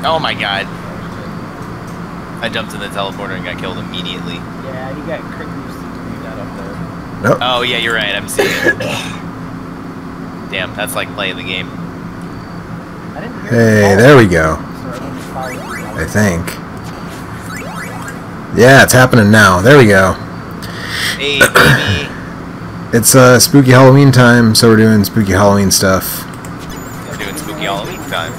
Oh my god. I jumped in the teleporter and got killed immediately. Yeah, you got quick boost to do that up there. Nope. Oh yeah, you're right. I'm seeing it. Damn, that's like playing the game. I didn't hear Hey, there we go. I think. Yeah, it's happening now. There we go. Hey, baby. It's spooky Halloween time, so we're doing spooky Halloween stuff. We're doing spooky Halloween time.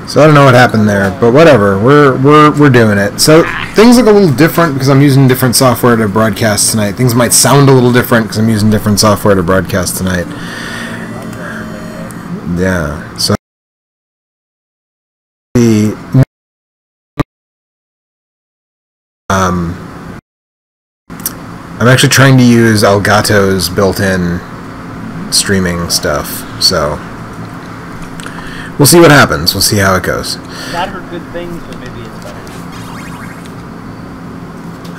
So I don't know what happened there, but whatever. We're doing it. So things look a little different because I'm using different software to broadcast tonight. Things might sound a little different because I'm using different software to broadcast tonight. Yeah. So I'm actually trying to use Elgato's built-in streaming stuff, so we'll see what happens. We'll see how it goes. Not heard good things, but maybe it's better.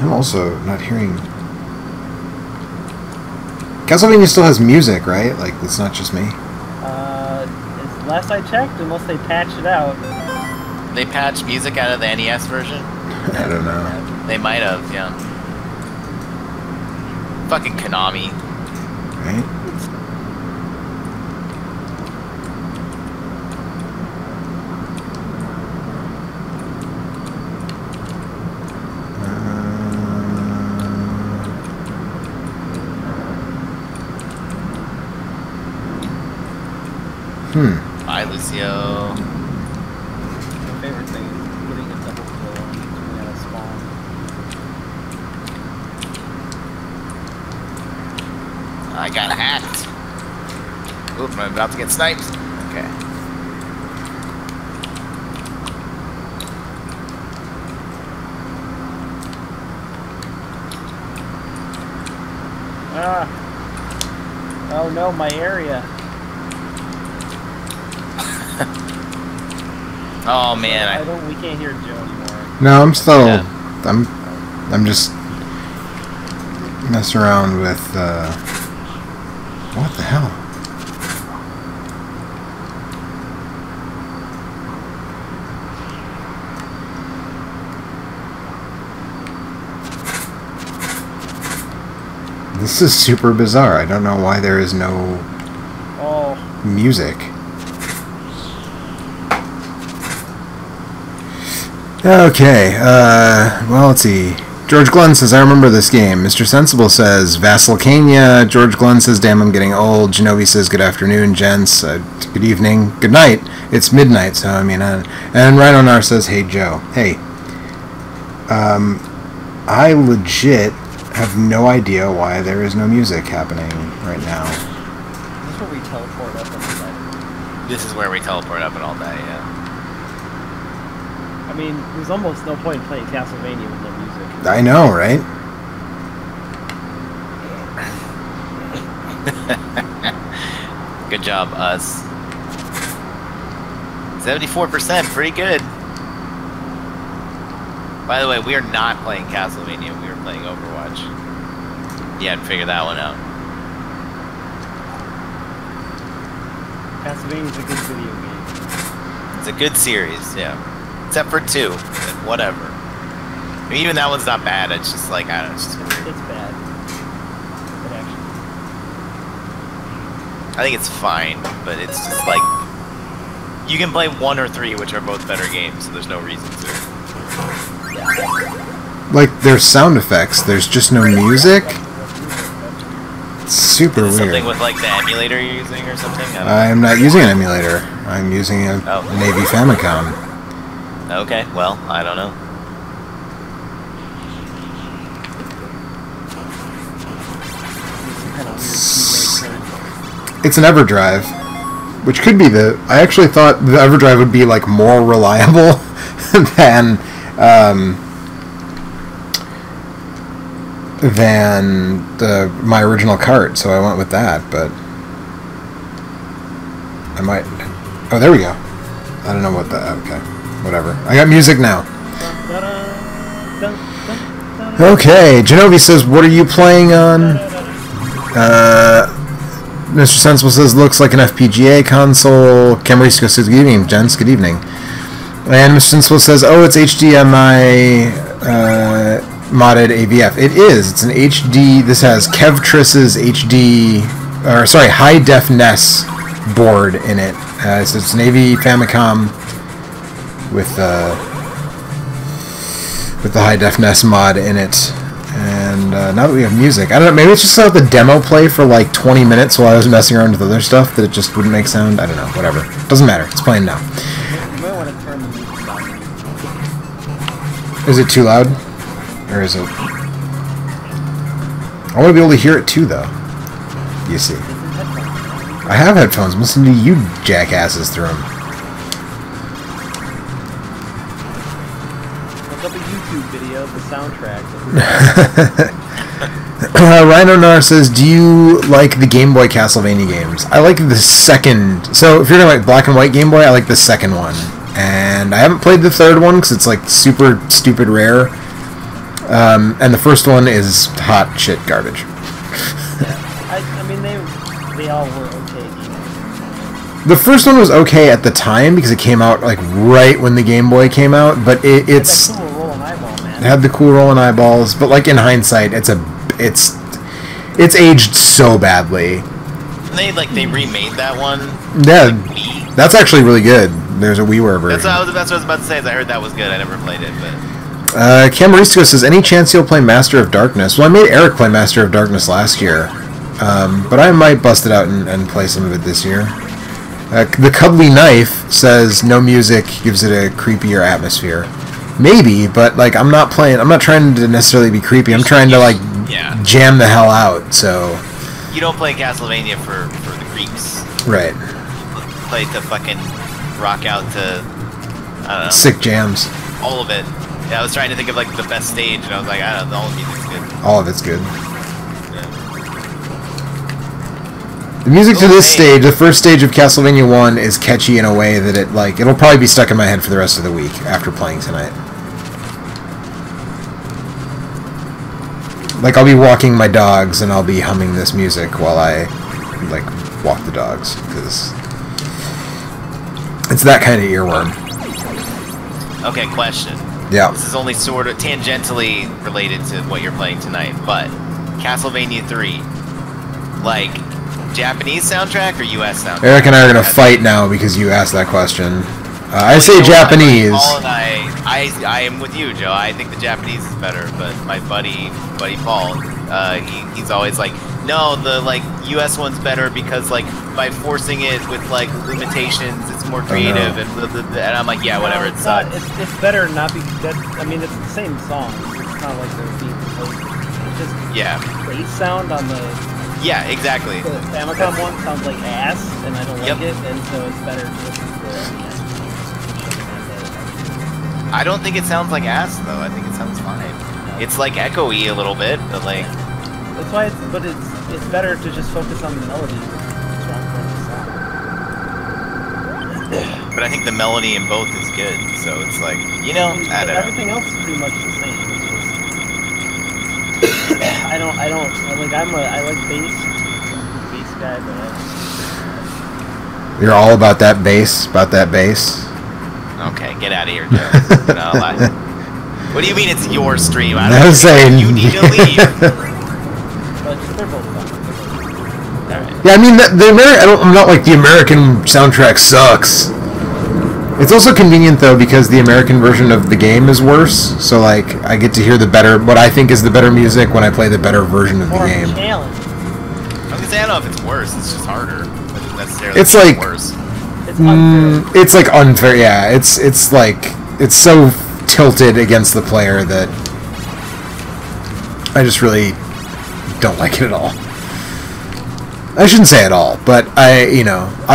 I'm also not hearing... Castlevania still has music, right? Like, it's not just me. Last I checked, unless they patched it out. They patched music out of the NES version? I don't know. They might have, yeah. Fucking Konami. Right? Bye, Lucio. My favorite thing is getting a double kill on each one out of spawn. I got hacked. Oop, I'm about to get sniped. Okay. Ah. Oh no, my area. Oh man, we can't hear Joe anymore. No, I'm still... Yeah. I'm just messing around with, what the hell? This is super bizarre. I don't know why there is no music. Okay, well, let's see. George Glenn says, I remember this game. Mr. Sensible says, Vassalcania. George Glenn says, damn, I'm getting old. Genovi says, good afternoon, gents. Good evening. Good night. It's midnight, so, I mean, and Rhino Nar says, hey, Joe. Hey. I legit have no idea why there is no music happening right now. This is where we teleport up and all day. this is where we teleport up and all that, yeah. I mean, there's almost no point in playing Castlevania with no music. I know, right? Good job, us. 74%, pretty good. By the way, we are not playing Castlevania, we are playing Overwatch. You had to figure that one out. Castlevania's a good video game. It's a good series, yeah. Except for 2, and whatever. I mean, even that one's not bad, it's just like, I don't know, it's just weird. It's bad. But actually. I think it's fine, but it's just like... You can play 1 or 3, which are both better games, so there's no reason to. Like, there's sound effects, there's just no music? It's super weird. Something with like the emulator you're using or something? I'm not using an emulator. I'm using a Navy Famicom. Okay, well, I don't know. It's an EverDrive, which could be the... I actually thought the EverDrive would be, like, more reliable than my original cart, so I went with that, but I might... Oh, there we go. I don't know what that... Okay, whatever. I got music now. Okay, Genovi says, what are you playing on? Mr. Sensible says, looks like an FPGA console. Camarisco says, good evening, gents. Good evening. And Mr. Sensible says, oh, it's HDMI modded AVF. It is. It's an HD. This has Kevtris's HD, or sorry, high def NES board in it. So it's an AV Famicom with the high def NES mod in it. And now that we have music, I don't know, maybe it's just let the demo play for like 20 minutes while I was messing around with other stuff that it just wouldn't make sound. I don't know, whatever. Doesn't matter. It's playing now. You might want to turn the music down. Is it too loud? Or is it... I want to be able to hear it too, though. You see. I have headphones. I'm listening to you jackasses through them. Look up a YouTube video of the soundtrack. Rhino Nar says, do you like the Game Boy Castlevania games? I like the second... So, if you're going to like black and white Game Boy, I like the second one. And I haven't played the third one because it's like super stupid rare. And the first one is hot shit garbage. I mean, they all were okay games. The first one was okay at the time because it came out like right when the Game Boy came out, but it's Cool rolling eyeball, man. it had the cool rolling eyeballs. But like in hindsight, it's aged so badly. They remade that one. Yeah, Like Wii. that's actually really good. There's a WiiWare version. That's what I was about to say. Is I heard that was good. I never played it, but Camaristo says, any chance you'll play Master of Darkness? Well, I made Eric play Master of Darkness last year, but I might bust it out and play some of it this year. The Cuddly Knife says, no music gives it a creepier atmosphere. Maybe, but like I'm not trying to necessarily be creepy. I'm trying to like jam the hell out. So you don't play Castlevania for the creeps. Right. Play to fucking rock out to, I don't know, sick jams. all of it. Yeah, I was trying to think of like the best stage, and I was like, I don't know, all of music's good. All of it's good. Yeah. The music to this stage, the first stage of Castlevania 1, is catchy in a way that it'll probably be stuck in my head for the rest of the week after playing tonight. Like, I'll be walking my dogs and I'll be humming this music while I, like, walk the dogs, because it's that kind of earworm. Okay, question. Yeah. This is only sort of tangentially related to what you're playing tonight, but Castlevania 3, like, Japanese soundtrack or US soundtrack? Eric and I are going to fight now because you asked that question. I say Japanese. Paul and I am with you, Joe. I think the Japanese is better, but my buddy Paul, he's always like, no, the like US one's better because like by forcing it with like limitations, it's more creative and blah, blah, blah. And I'm like, yeah, whatever. It's better not because that. I mean, it's the same song. It's not like they're being composed. It's just bass sound on the. Yeah, exactly. The Famicom one sounds like ass, and I don't like it, and so it's better to listen to the NES. I don't think it sounds like ass though. I think it sounds fine. It's like echoey a little bit, but like. That's why it's better to just focus on the melody. What's wrong with the song? But I think the melody in both is good, so it's like, you know, I don't know. Everything else is pretty much the same. I like bass. Bass guy, but You're all about that bass, Okay, get out of here, Joe. No, lie. What do you mean it's your stream? I I was saying you need to leave. But they're both fun. Alright. Yeah, I mean, I'm not like the American soundtrack sucks. It's also convenient though because the American version of the game is worse. So like, I get to hear what I think is the better music when I play the better version of the game. Challenge. I was gonna say, I don't know if it's worse. It's just harder. It doesn't necessarily It's like worse. It's unfair. It's like unfair. Yeah, it's like it's so tilted against the player that I just really don't like it at all. I shouldn't say at all, but I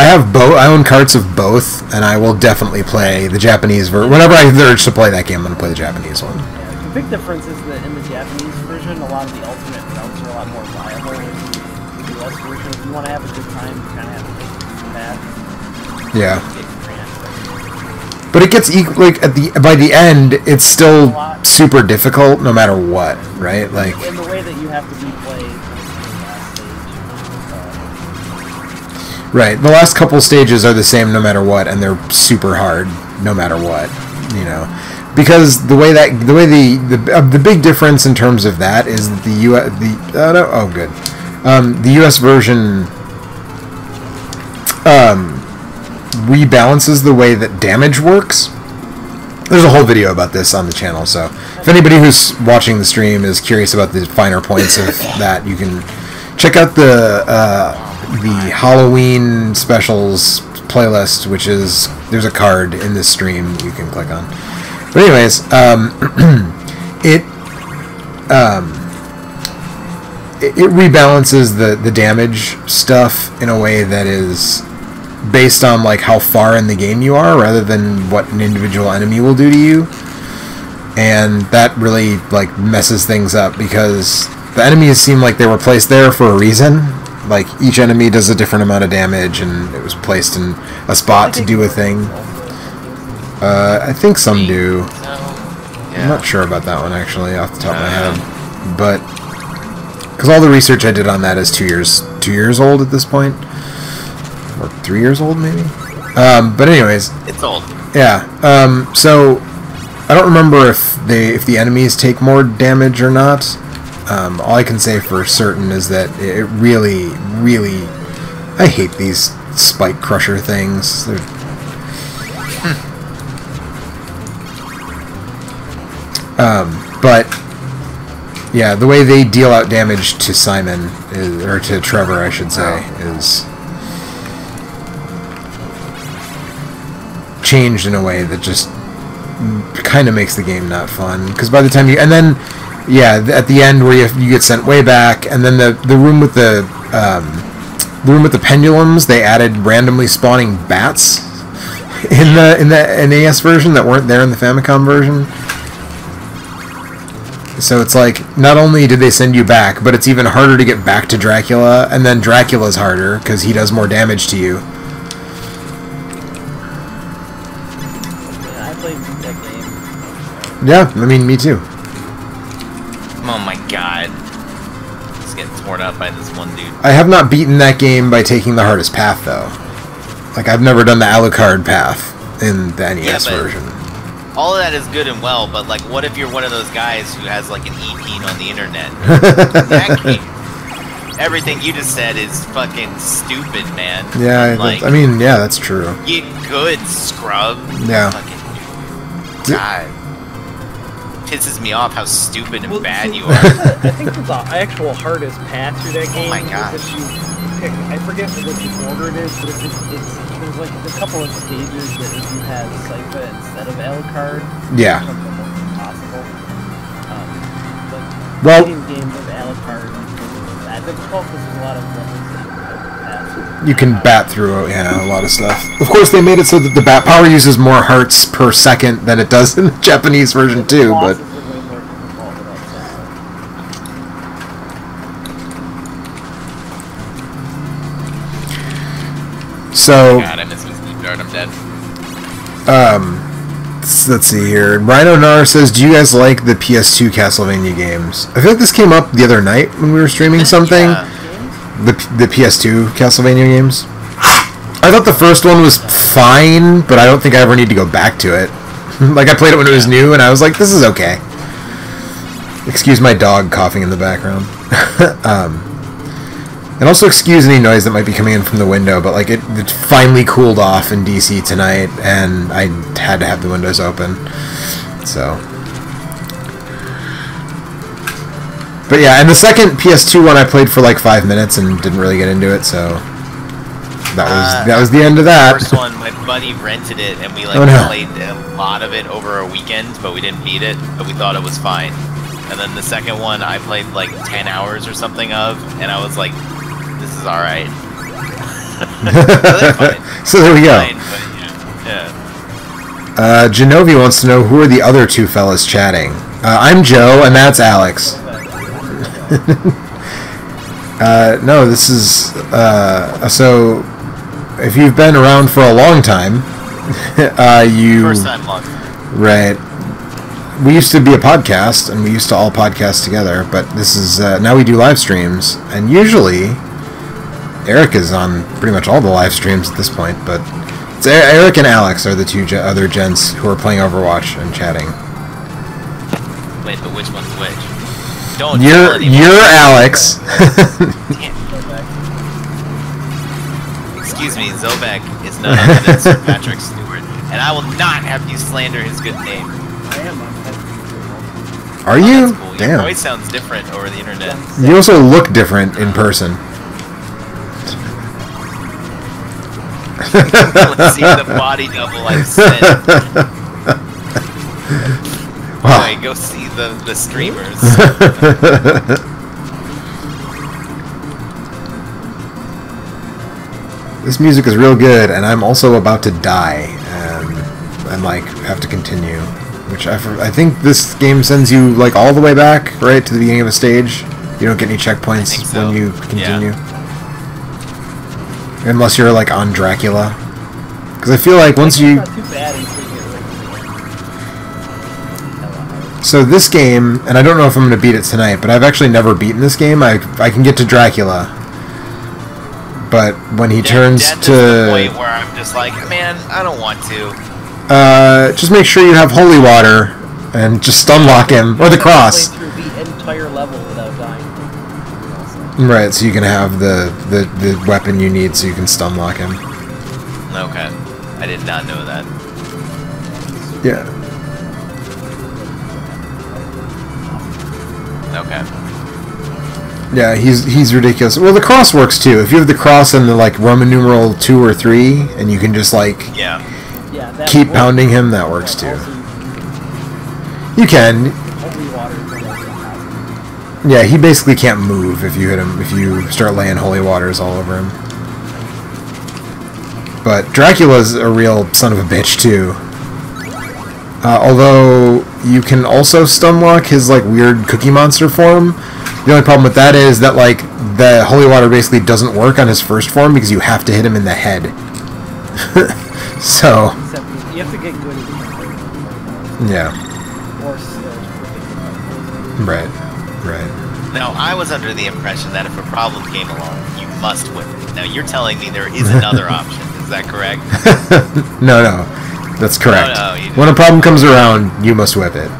have both. I own carts of both, and I will definitely play the Japanese version. Whenever I urge to play that game, I'm going to play the Japanese one. Yeah, the big difference is that in the Japanese version, a lot of the alternate routes are a lot more viable than the US version. If you want to have a good time, you kind of have to take that. Yeah. But it gets like by the end, it's still super difficult no matter what, right? Like in the way that you have to replay the last Right. The last couple stages are the same no matter what, and they're super hard no matter what. You know, because the big difference in terms of that is that the U.S. version rebalances the way that damage works. There's a whole video about this on the channel, so if anybody who's watching the stream is curious about the finer points of that, you can check out the Halloween specials playlist, which is, there's a card in this stream you can click on. But anyways, it rebalances the damage stuff in a way that is based on like how far in the game you are rather than what an individual enemy will do to you, and that really like messes things up because the enemies seem like they were placed there for a reason. Like each enemy does a different amount of damage, and it was placed in a spot to do a thing. I think some do. I'm not sure about that one actually off the top of my head, but because all the research I did on that is 2 years old at this point, or 3 years old maybe. But anyways, it's old. Yeah. So I don't remember if the enemies take more damage or not. All I can say for certain is that it really, really, I hate these spike crusher things. But yeah, the way they deal out damage to Simon, or to Trevor, I should say, is changed in a way that just kind of makes the game not fun. Because by the time you, and then at the end where you get sent way back, and then the room with the room with the pendulums, they added randomly spawning bats in the NES version that weren't there in the Famicom version. So it's like, not only did they send you back, but it's even harder to get back to Dracula, and then Dracula's harder because he does more damage to you. Yeah, I played that game. Yeah, I mean, me too. Oh my god. Just getting torn up by this one dude. I have not beaten that game by taking the hardest path, though. Like, I've never done the Alucard path in the NES version. All of that is good and well, but like, what if you're one of those guys who has like an EP on the internet? In that case, everything you just said is fucking stupid, man. Yeah, like, I mean, yeah, that's true. Get good, scrub. Yeah. Fucking God. Pisses me off how stupid and bad you are. I think the actual hardest path through that game. Oh my gosh. Is if you pick, I forget which order it is, but there's like a couple of stages that if you have Sypha instead of Alucard, Yeah. it's almost impossible. But Well, fighting games with Alucard is that difficult because there's a lot of levels that you can bat through, yeah, a lot of stuff. Of course, they made it so that the bat power uses more hearts per second than it does in the Japanese version too, but so God, I miss my sleep dart. I'm dead. let's see here. Rhino Nar says, "Do you guys like the PS2 Castlevania games?" I feel like this came up the other night when we were streaming something. Yeah. The PS2 Castlevania games. I thought the first one was fine, but I don't think I ever need to go back to it. Like, I played it when it was new, and I was like, this is okay. Excuse my dog coughing in the background. And also excuse any noise that might be coming in from the window, but like it finally cooled off in DC tonight, and I had to have the windows open. So, but yeah, and the second PS2 one I played for like 5 minutes and didn't really get into it, so that was the end of that. The first one, my buddy rented it, and we like played a lot of it over a weekend, but we didn't beat it, but we thought it was fine. And then the second one, I played like 10 hours or something of, and I was like, this is alright. So there we go. Fine, but yeah. Genovi wants to know, who are the other two fellas chatting? I'm Joe, and that's Alex. No, this is... so, if you've been around for a long time, you... First time long. Right. We used to be a podcast, and we used to all podcast together, but this is... now we do live streams, and usually... Eric is on pretty much all the live streams at this point, but it's Eric and Alex are the two other gents who are playing Overwatch and chatting. Wait, but which one's which? Don't. You're Alex. Excuse me, Zobek is none other than Sir Patrick Stewart, and I will not have you slander his good name. I am. Are you? That's cool. Damn. Your voice sounds different over the internet. You also look different in person. Let's see the body double I've sent. Wow. Anyway, go see the streamers. This music is real good, and I'm also about to die, and like have to continue. Which I think this game sends you like all the way back, right to the beginning of a stage. You don't get any checkpoints so. when you continue, Yeah. unless you're like on Dracula. Because I feel like once you It's not too bad until you get ready. so this game, and I don't know if I'm going to beat it tonight, but I've actually never beaten this game. I can get to Dracula, but when he turns That's to the point where I'm just like, man, I don't want to. just make sure you have holy water and just stun lock him or the cross. Play through the entire level without dying. Right, so you can have the weapon you need so you can stun lock him. Okay, I did not know that. Yeah. Okay. Yeah, he's ridiculous. Well, the cross works too. If you have the cross and the like Roman numeral 2 or 3, and you can just like Yeah. Yeah, that keep works. pounding him, that works too. Also, You can. holy water is almost impossible. Yeah, he basically can't move if you hit him. If you start laying holy waters all over him. But Dracula's a real son of a bitch too. Although you can also stun lock his like weird cookie monster form. The only problem with that is that like the holy water basically doesn't work on his first form because you have to hit him in the head. So Except you have to get good at it. yeah, Or right. Now, I was under the impression that if a problem came along, you must whip it. Now, you're telling me there is another option. Is that correct? No, that's correct. No, you When a problem comes around, you must whip it.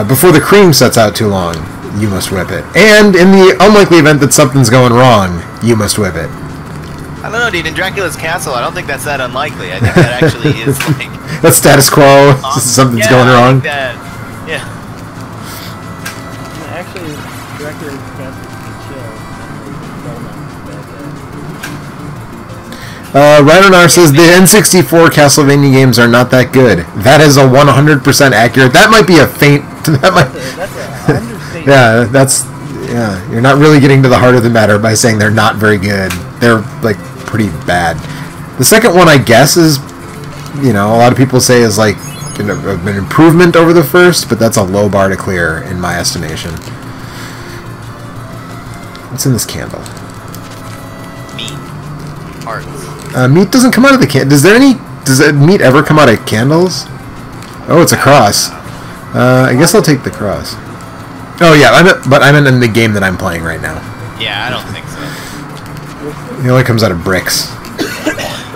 Before the cream sets out too long, you must whip it. And in the unlikely event that something's going wrong, you must whip it. I don't know, dude. In Dracula's castle, I don't think that's that unlikely. I think that actually is like That's status quo. Something's going I wrong. think that, yeah. Actually, director is chill. Rhinonar says the N64 Castlevania games are not that good. That is a 100% accurate. That might be a faint. That might. That's an understatement. Yeah, you're not really getting to the heart of the matter by saying they're not very good. They're like pretty bad. The second one, I guess, is a lot of people say is like an improvement over the first, but that's a low bar to clear in my estimation. What's in this candle? Meat. Hearts. Meat doesn't come out of the can. Does meat ever come out of candles? Oh, it's a cross. I guess I'll take the cross. Oh yeah, I meant in the game that I'm playing right now. Yeah, I don't think so. It only comes out of bricks.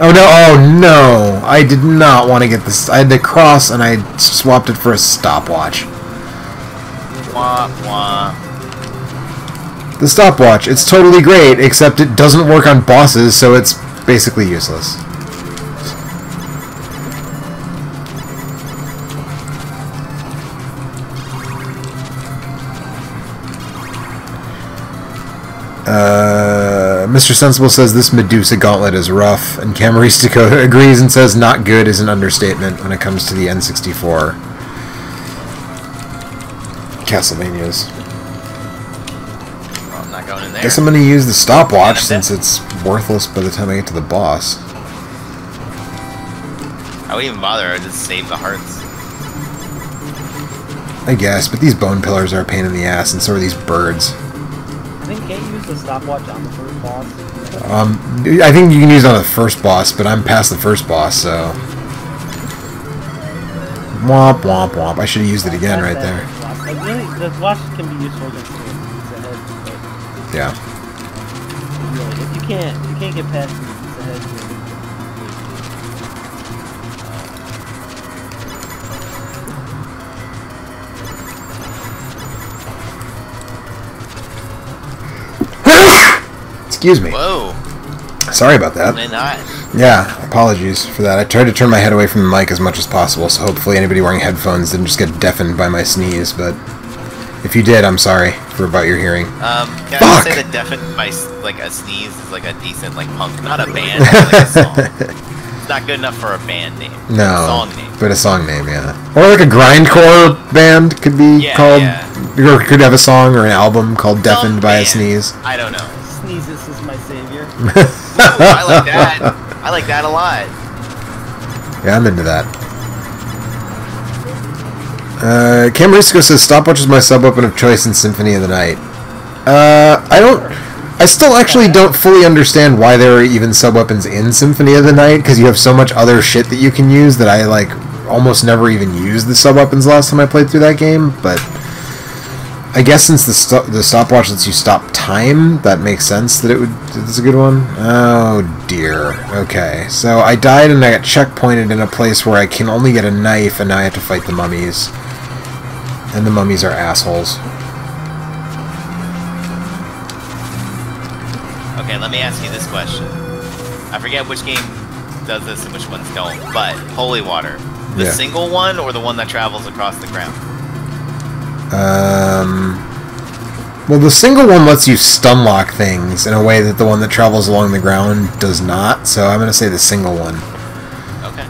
Oh no, I did not want to get this. I had the cross and I swapped it for a stopwatch. Wah, wah. The stopwatch, it's totally great, except it doesn't work on bosses, so it's basically useless. Mr. Sensible says this Medusa gauntlet is rough, and Camarista agrees and says not good is an understatement when it comes to the N64 Castlevanias. Well, I'm not going in there. Guess I'm going to use the stopwatch since it's worthless by the time I get to the boss. I wouldn't even bother. I'd just save the hearts. I guess, but these bone pillars are a pain in the ass, and so are these birds. I think can't you use the stopwatch on the first boss? I think you can use it on the first boss, but I'm past the first boss, so... Womp, womp, womp. I should have used it again right there. Like, really, the watch can be useful against the head, Yeah. but really, if can't get past the head. Excuse me. Whoa. Sorry about that. Only not. Yeah, apologies for that. I tried to turn my head away from the mic as much as possible, so hopefully anybody wearing headphones didn't just get deafened by my sneeze, but if you did, I'm sorry for about your hearing. Can I say that deafened by like a sneeze is like a decent like punk, not a band, but like a song. It's not good enough for a band name. No, a song name. But a song name, yeah. Or like a grindcore band could be called, or could have a song or an album called "Deafened by a Sneeze." I don't know. Sneezes is my savior. Ooh, I like that. I like that a lot. Yeah, I'm into that. Camarisco says stopwatch is my sub-weapon of choice in Symphony of the Night. I still actually don't fully understand why there are even sub-weapons in Symphony of the Night, because you have so much other shit that you can use that I, like, almost never even used the sub-weapons last time I played through that game, but I guess since the stopwatch lets you stop time, that makes sense that it's a good one. Oh, dear. Okay, so I died and I got checkpointed in a place where I can only get a knife, and now I have to fight the mummies. And the mummies are assholes. Okay, let me ask you this question. I forget which game does this and which ones don't, but holy water. The single one or the one that travels across the ground? Well, the single one lets you stun lock things in a way that the one that travels along the ground does not, so I'm going to say the single one. Okay.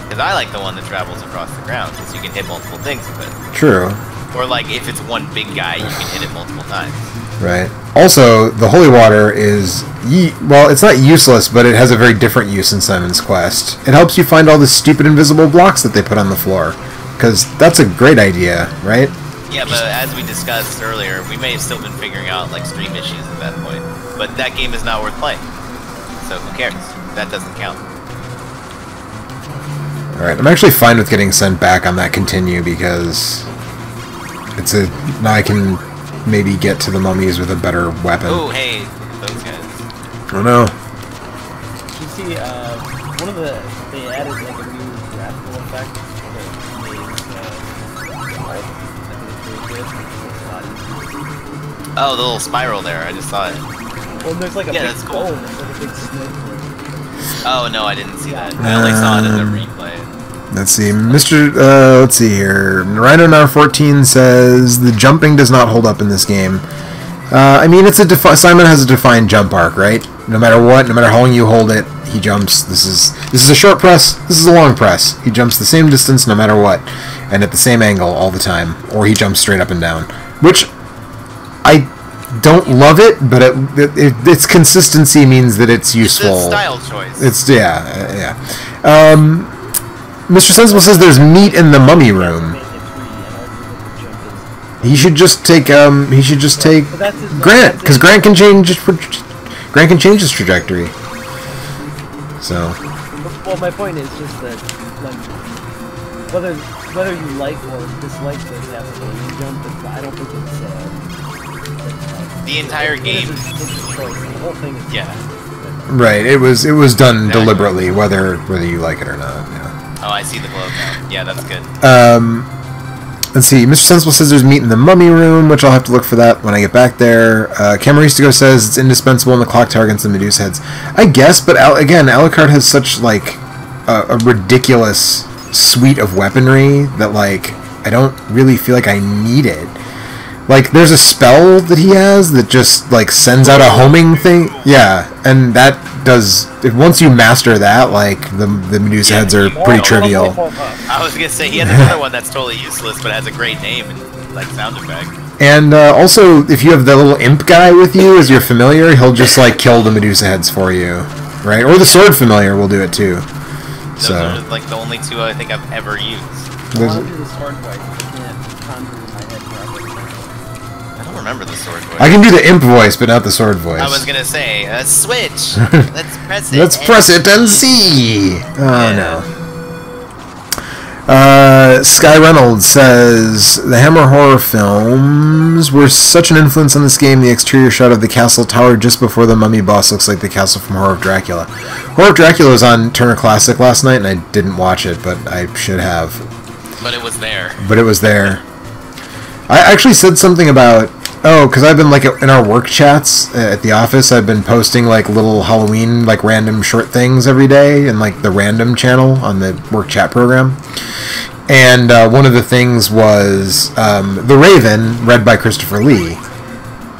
Because I like the one that travels across the ground, because you can hit multiple things with it. True. Or, like, if it's one big guy, you can hit it multiple times. Right. Also, the holy water is, well, it's not useless, but it has a very different use in Simon's Quest. It helps you find all the stupid invisible blocks that they put on the floor. Because that's a great idea, right? Yeah, but as we discussed earlier, we may have still been figuring out, like, stream issues at that point. But that game is not worth playing. So who cares? That doesn't count. Alright, I'm actually fine with getting sent back on that continue, because it's a... now I can maybe get to the mummies with a better weapon. Oh, hey, those guys. Oh no. You see, one of the... they added, like, a new graphical effect that made, Oh, the little spiral there. I just saw it. well, there's like a big that's cool. foam, there's like a big snake. Oh, no, I didn't see that. I only saw it in the replay. Let's see, let's see here. Rhino Now 14 says the jumping does not hold up in this game. I mean, it's a Simon has a defined jump arc, right? No matter what, no matter how long you hold it, he jumps. This is a short press. This is a long press. He jumps the same distance no matter what, and at the same angle all the time, or he jumps straight up and down. Which I don't love it, but its consistency means that it's useful. It's a style choice. It's yeah. Mr. Sensible says there's meat in the mummy room. He should just take Grant, because Grant can change his trajectory. So. Well, my point is just that, like, whether you like or dislike the Castlevania jump, I don't think it's the entire game. It's a choice. The whole thing is right. It was done deliberately, whether you like it or not. Yeah. Oh, I see the glow now. Yeah, that's good. Let's see. Mr. Sensible says there's meat in the mummy room, which I'll have to look for that when I get back there. Camaristico says it's indispensable in the clock tower against the Medusa heads. I guess, but again, Alucard has such, like, a ridiculous suite of weaponry that, like, I don't really feel like I need it. Like, there's a spell that he has that just, like, sends out a homing thing. Yeah, and that does... once you master that, like, the Medusa heads are pretty trivial. I was gonna say, he has another one that's totally useless, but has a great name and, like, sound effect. And, also, if you have the little imp guy with you as your familiar, he'll just, like, kill the Medusa heads for you. Right? Or the sword familiar will do it, too. Those are, like, the only two I think I've ever used. I want to do the sword voice. I can't conjure in my head properly. I don't remember the sword voice. I can do the imp voice, but not the sword voice. I was gonna say, switch! Let's press it. Let's press it and see! Oh, no. Sky Reynolds says, the Hammer horror films were such an influence on this game. The exterior shot of the castle tower just before the mummy boss looks like the castle from Horror of Dracula. Horror of Dracula was on Turner Classic last night, and I didn't watch it, but I should have. But it was there. But it was there. I actually said something about... Oh, because I've been, like, in our work chats at the office, I've been posting, like, little Halloween, like, random short things every day in, like, the random channel on the work chat program. And one of the things was The Raven, read by Christopher Lee.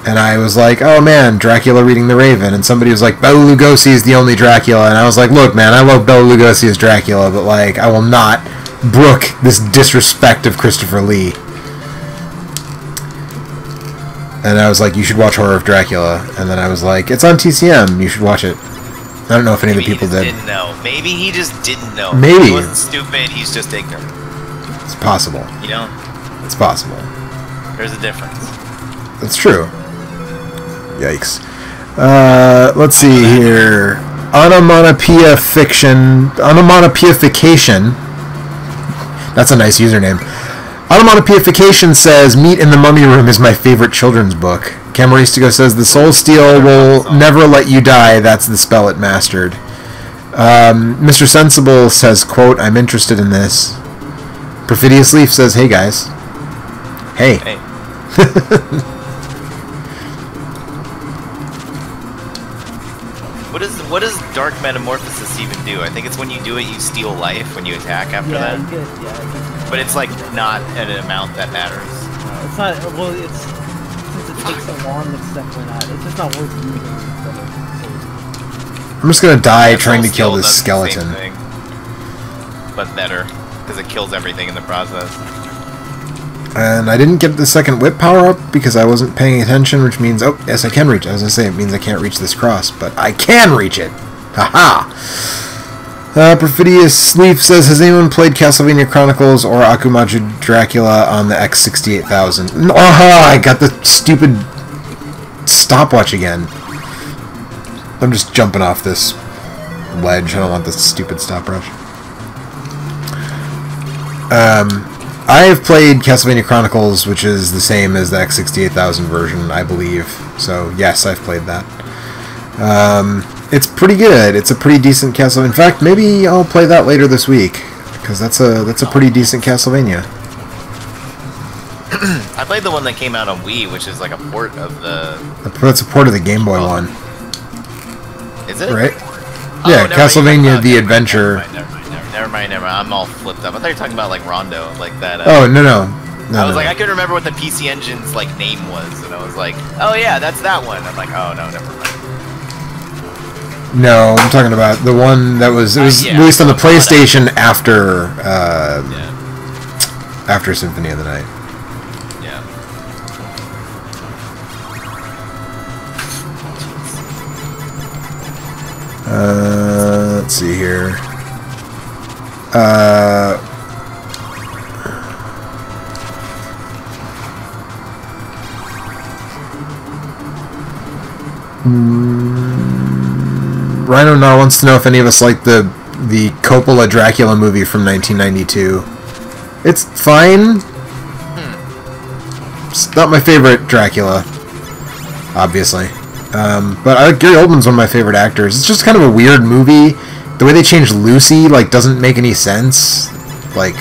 And I was like, oh, man, Dracula reading The Raven. And somebody was like, Bela Lugosi is the only Dracula. And I was like, look, man, I love Bela Lugosi as Dracula, but, like, I will not brook this disrespect of Christopher Lee. And I was like, you should watch Horror of Dracula. And then I was like, it's on TCM. You should watch it. I don't know if any of the people did. Didn't know. Maybe he just didn't know. Maybe. He wasn't stupid. He's just ignorant. It's possible. You know? It's possible. There's a difference. That's true. Yikes. Let's see here. Onomatopoeification. That's a nice username. Onomatopoeification says, Meet in the Mummy Room is my favorite children's book. Camaristico says, the Soul Steel will never let you die. That's the spell it mastered. Mr. Sensible says, quote, I'm interested in this. Perfidious Leaf says, hey guys. Hey. Hey. What does Dark Metamorphosis even do? I think it's when you do it, you steal life when you attack after that. But it's like not at an amount that matters. No, it's not. Well, it's since it takes so long, it's definitely not. It's just not worth using. I'm just gonna die trying to Soul kill this Steel does the skeleton. same thing, but better because it kills everything in the process. And I didn't get the second whip power up because I wasn't paying attention, which means, oh, yes, I can reach it. I was going to say, it means I can't reach this cross, but I can reach it! Haha! Perfidious Leaf says, has anyone played Castlevania Chronicles or Akumajo Dracula on the X68000? Aha! I got the stupid stopwatch again. I'm just jumping off this ledge. I don't want this stupid stopwatch. I have played Castlevania Chronicles, which is the same as the X68000 version, I believe. So, yes, I've played that. It's pretty good. It's a pretty decent Castlevania. In fact, maybe I'll play that later this week, because that's a pretty decent Castlevania. I played the one that came out on Wii, which is like a port of the... That's a port of the Game Boy one. Is it? Right? Oh, Yeah, Castlevania The Adventure... Never mind. I'm all flipped up. I thought you were talking about like Rondo, like that. Oh, no. I was like, I couldn't remember what the PC Engine's like name was, and I was like, oh yeah, that's that one. I'm like, oh no, never mind. No, I'm talking about the one that was released on the PlayStation after after Symphony of the Night. Yeah. Let's see here. Rhino Nar wants to know if any of us like the Coppola Dracula movie from 1992. It's fine. It's not my favorite Dracula, obviously. But Gary Oldman's one of my favorite actors. It's just kind of a weird movie. The way they changed Lucy, like, doesn't make any sense. Like,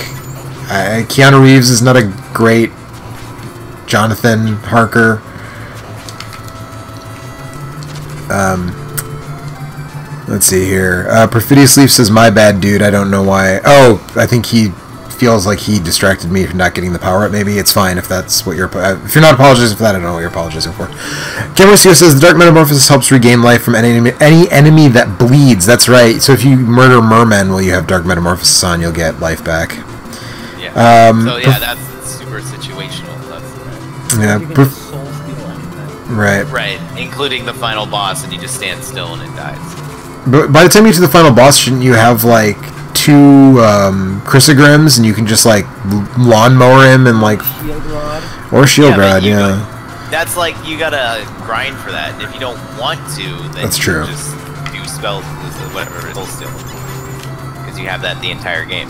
Keanu Reeves is not a great Jonathan Harker. Let's see here. Perfidious Leaf says, my bad, dude. I don't know why. Oh, I think he feels like he distracted me from not getting the power up. Maybe it's fine if that's what you're... if you're not apologizing for that, I don't know what you're apologizing for. Camerisio says, the Dark Metamorphosis helps regain life from any enemy that bleeds. That's right. So if you murder mermen while you have Dark Metamorphosis on, you'll get life back. Yeah. So yeah, that's super situational. That's yeah. You can just soul steal anything. Right. right, including the final boss, and you just stand still and it dies. But by the time you get to the final boss, shouldn't you have, like, 2 Chrysogrims, and you can just, like, lawnmower him and, like... Shield rod. Or shield rod, yeah. That's like, you gotta grind for that, and if you don't want to, then That's you true. just do spells, whatever, full steal. Because you have that the entire game.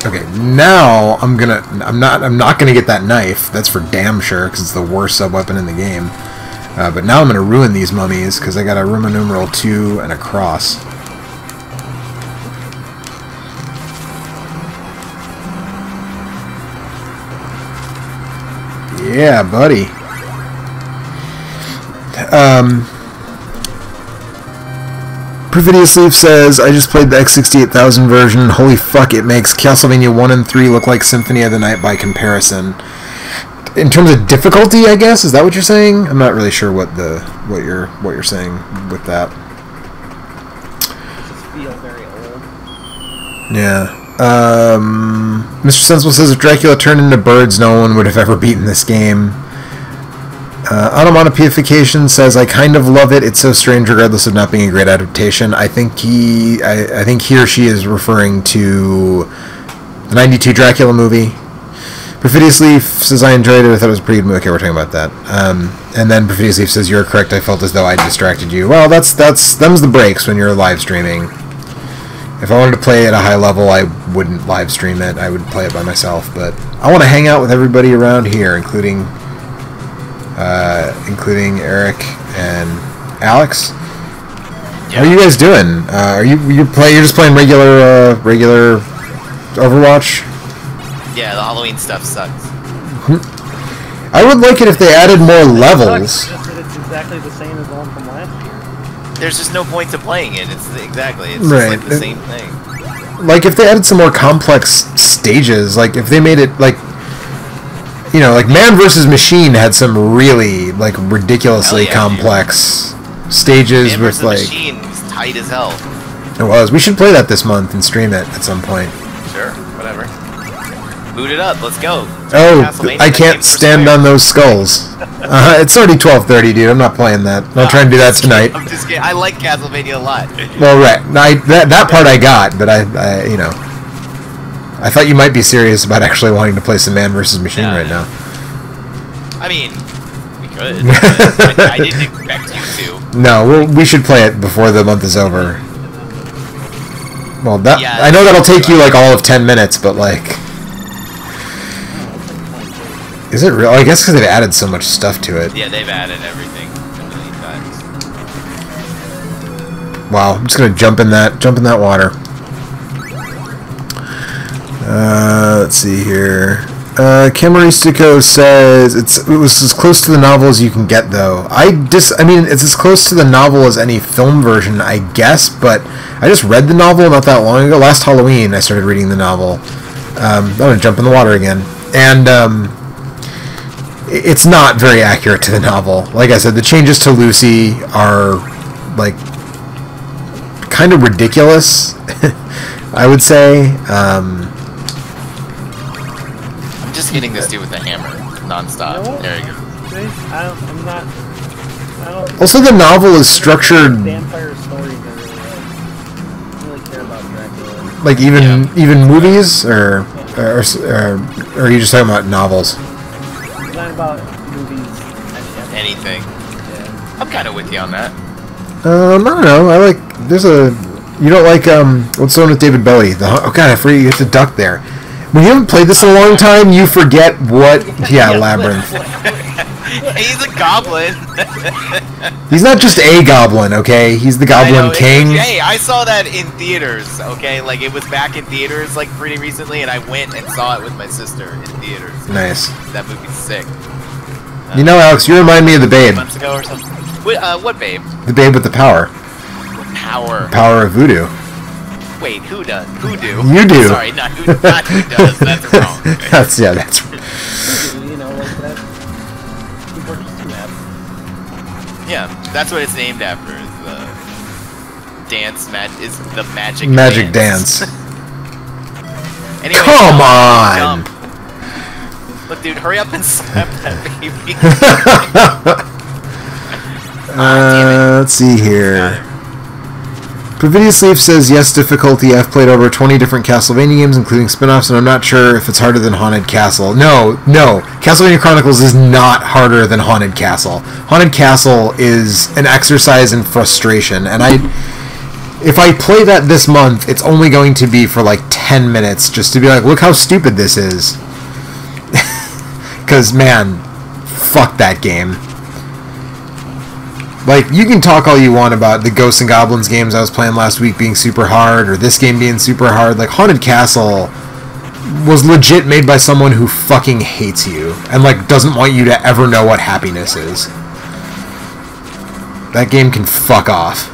Okay, now I'm not gonna get that knife. That's for damn sure, because it's the worst sub-weapon in the game. But now I'm gonna ruin these mummies, because I got a Roman numeral 2 and a cross. Yeah, buddy. Perfidious Leaf says, I just played the X68000 version. Holy fuck, it makes Castlevania 1 and 3 look like Symphony of the Night by comparison. In terms of difficulty, I guess? Is that what you're saying? I'm not really sure what you're saying with that. It just feels very old. Yeah. Mr. Sensible says, if Dracula turned into birds, no one would have ever beaten this game. Onomatopoeification says, I kind of love it. It's so strange regardless of not being a great adaptation. I think he or she is referring to the 92 Dracula movie. Perfidious Leaf says, I enjoyed it. I thought it was a pretty good movie. Okay, we're talking about that. And then Perfidious Leaf says, you're correct. I felt as though I distracted you. Well, them's the breaks when you're live streaming. If I wanted to play at a high level, I wouldn't live stream it. I would play it by myself. But I want to hang out with everybody around here, including Eric and Alex. How are you guys doing? You're just playing regular Overwatch? Yeah, the Halloween stuff sucks. I would like it if they added more levels. It's exactly the same as the one from last year. There's just no point to playing it. It's right. just like the same thing. Like if they added some more complex stages, like if they made it like, you know, like Man vs. Machine had some really like ridiculously complex stages Man with vs. like. Machine was tight as hell. It was. We should play that this month and stream it at some point. Sure, whatever. Boot it up. Let's go. Oh, I can't stand on those skulls. It's already 12:30, dude. I'm not playing that. I'm not trying to do that tonight. I'm just kidding. I like Castlevania a lot. Well, right. That part I got, but I you know, I thought you might be serious about actually wanting to play some Man vs. Machine right now. I mean, we could. But I didn't expect you to. No, we should play it before the month is over. Well, I know that'll take you like all of 10 minutes, but like. Is it real? I guess because they've added so much stuff to it. Yeah, they've added everything a million times. Wow, I'm just gonna jump in that water. Let's see here. Camaristico says it was as close to the novel as you can get, though. I mean, it's as close to the novel as any film version, I guess. But I just read the novel not that long ago. Last Halloween, I started reading the novel. I'm gonna jump in the water again, and it's not very accurate to the novel. Like I said, the changes to Lucy are like kind of ridiculous. I would say. I'm just hitting this dude with a hammer nonstop. No. There you go. See? I don't Also, the novel is structured vampire stories I really care about Dracula. like even movies, or are you just talking about novels? It's not about movies. Anything. Yeah. I'm kind of with you on that. I don't know. I like. You don't like what's the one with David Bowie? Oh god, I forget you have to duck there. When you haven't played this in a long time, you forget what. Yeah, Labyrinth. He's a goblin. He's not just a goblin, okay? He's the Goblin King. Hey, I saw that in theaters, okay? Like, it was back in theaters, like, pretty recently, and I went and saw it with my sister in theaters. Nice. That movie's sick. You know, Alex, you remind me of the Babe. Months ago or something. What Babe? The Babe with the power. Power. Power of voodoo. Wait, who does? Who do? You do. Sorry, not who does. That's wrong. That's You know, like that. He purchased two apps. Yeah, that's what it's named after. Is the is the magic dance. Anyway, come on. Jump. Look, dude, hurry up and slap that baby. Let's see here. Perfidious Leaf says, yes, difficulty. I've played over 20 different Castlevania games, including spin-offs, and I'm not sure if it's harder than Haunted Castle. No. Castlevania Chronicles is not harder than Haunted Castle. Haunted Castle is an exercise in frustration, and if I play that this month, it's only going to be for like 10 minutes just to be like, look how stupid this is. Because, man, fuck that game. Like, you can talk all you want about the Ghosts and Goblins games I was playing last week being super hard, or this game being super hard. Like, Haunted Castle was legit made by someone who fucking hates you, and, like, doesn't want you to ever know what happiness is. That game can fuck off.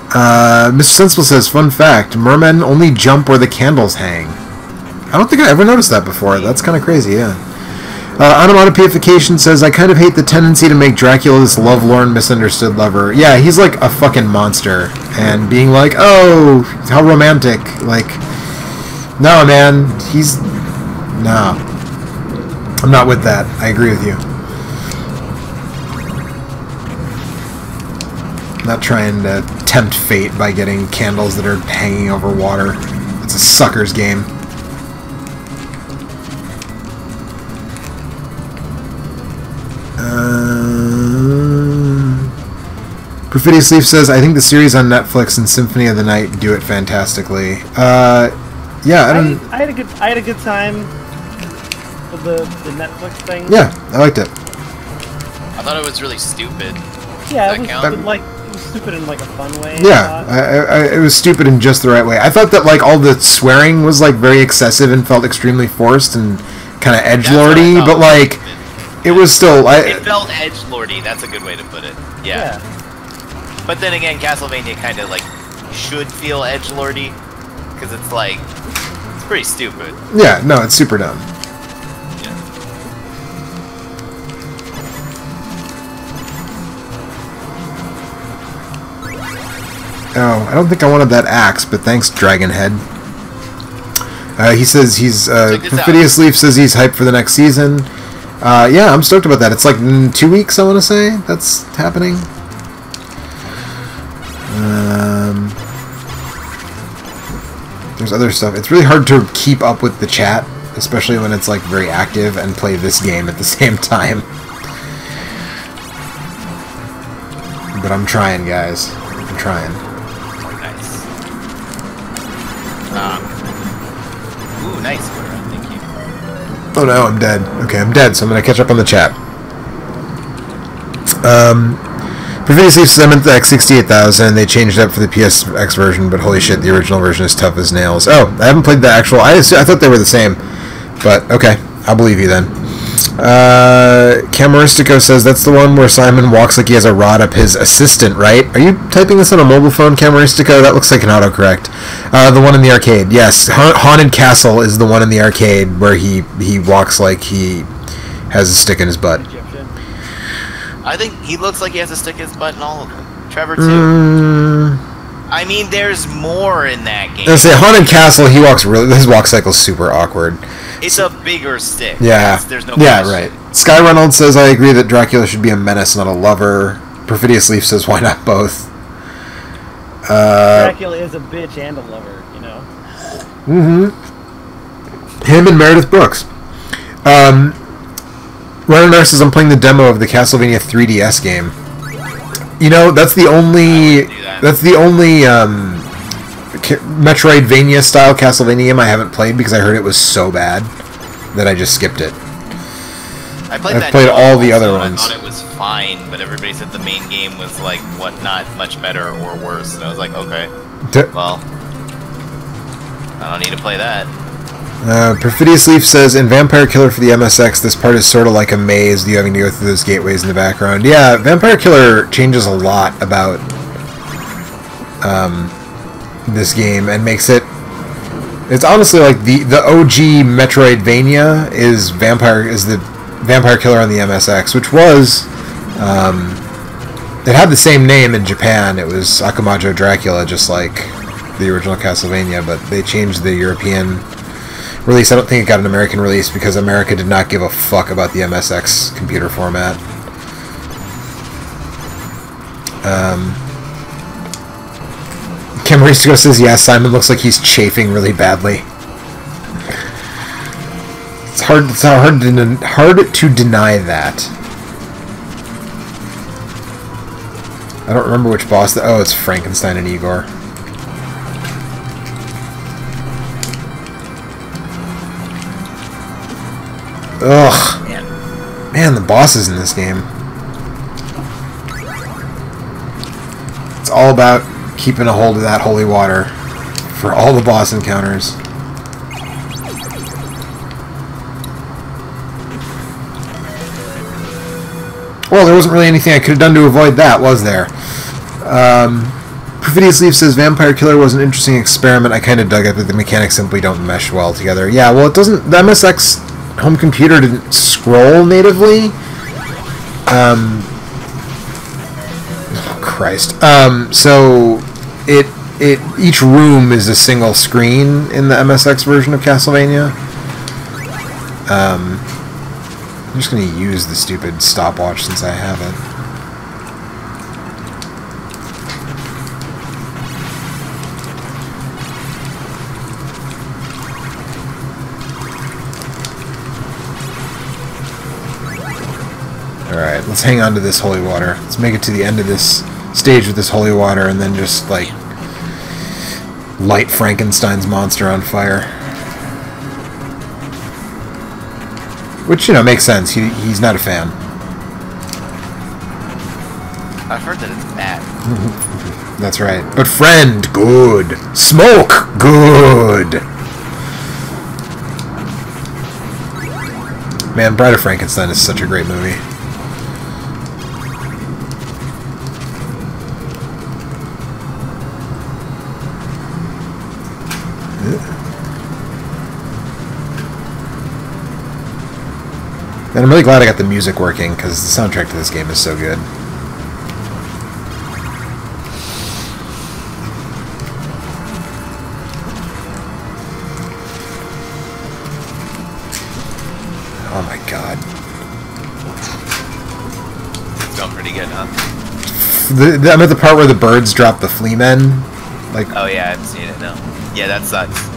Mr. Sensible says, fun fact, mermen only jump where the candles hang. I don't think I ever noticed that before. That's kind of crazy, yeah. Onomatopoeification says, I kind of hate the tendency to make Dracula this lovelorn, misunderstood lover. Yeah, he's like a fucking monster. And being like, oh, how romantic. Like, no, man, he's... No. I'm not with that. I agree with you. I'm not trying to tempt fate by getting candles that are hanging over water. It's a sucker's game. Perfidious Leaf says, I think the series on Netflix and Symphony of the Night do it fantastically. Yeah, I had a good time with the Netflix thing. Yeah, I liked it. I thought it was really stupid. Yeah, Does it that was, count? it was stupid in like a fun way. Yeah, it was stupid in just the right way. I thought that like all the swearing was like very excessive and felt extremely forced and kind of edgelordy, but like it was still. It felt edgelordy. That's a good way to put it. Yeah. But then again, Castlevania kind of like should feel edgelordy because it's like it's pretty stupid. Yeah, no, it's super dumb. Oh, I don't think I wanted that axe, but thanks, Dragonhead. He says he's... Perfidious Leaf says he's hyped for the next season. Yeah, I'm stoked about that. It's like in 2 weeks, I want to say, that's happening. There's other stuff. It's really hard to keep up with the chat, especially when it's like very active, and play this game at the same time. But I'm trying, guys. I'm trying. Nice. Ooh, nice. Thank you. Oh no, I'm dead. Okay, I'm dead, so I'm gonna catch up on the chat. Perfidious Leaf says I meant the X68000. They changed it up for the PSX version, but holy shit, the original version is tough as nails. Oh, I haven't played the actual... I thought they were the same. But, okay. I'll believe you then. Camaristico says that's the one where Simon walks like he has a rod up his assistant, right? Are you typing this on a mobile phone, Camaristico? That looks like an autocorrect. The one in the arcade. Yes, Haunted Castle is the one in the arcade where he walks like he has a stick in his butt. I think he looks like he has a stick in his butt in all of them. Trevor, too. I mean, there's more in that game. I say Haunted Castle, his walk cycle's super awkward. It's a bigger stick. Yeah. There's no yeah, question. right. Sky Reynolds says, I agree that Dracula should be a menace, not a lover. Perfidious Leaf says, why not both? Dracula is a bitch and a lover, you know? Mm-hmm. Him and Meredith Brooks. Runner says, I'm playing the demo of the Castlevania 3DS game. You know, that's the only... That's the only, Metroidvania style Castlevania game I haven't played because I heard it was so bad that I just skipped it. I've played all the other ones. I thought it was fine, but everybody said the main game was like not much better or worse, and I was like, okay, well, I don't need to play that. Perfidious Leaf says, in Vampire Killer for the MSX, this part is sort of like a maze, you having to go through those gateways in the background. Yeah, Vampire Killer changes a lot about this game and makes it... It's honestly like the OG Metroidvania is the Vampire Killer on the MSX, which was... it had the same name in Japan. It was Akumajo Dracula, just like the original Castlevania, but they changed the European release. I don't think it got an American release because America did not give a fuck about the MSX computer format. Camaristico says, yeah, Simon looks like he's chafing really badly. It's hard to deny that. I don't remember which boss... Oh, it's Frankenstein and Igor. Ugh. Man, the bosses in this game. It's all about keeping a hold of that holy water for all the boss encounters. Well, there wasn't really anything I could have done to avoid that, was there? Perfidious Leaf says, Vampire Killer was an interesting experiment. I kind of dug it, but the mechanics simply don't mesh well together. Yeah, well, it doesn't... The MSX home computer didn't scroll natively. Oh, Christ. So, each room is a single screen in the MSX version of Castlevania. I'm just going to use the stupid stopwatch since I have it. Alright, let's hang on to this holy water. Let's make it to the end of this stage with this holy water and then just, like, light Frankenstein's monster on fire. Which, you know, makes sense. He's not a fan. I've heard that it's bad. That's right. But friend, good. Smoke, good. Man, Bride of Frankenstein is such a great movie. And I'm really glad I got the music working, because the soundtrack to this game is so good. Oh my god. It's going pretty good, huh? I'm at the part where the birds drop the flea men. Like, oh yeah, I haven't seen it, no. Yeah, that sucks.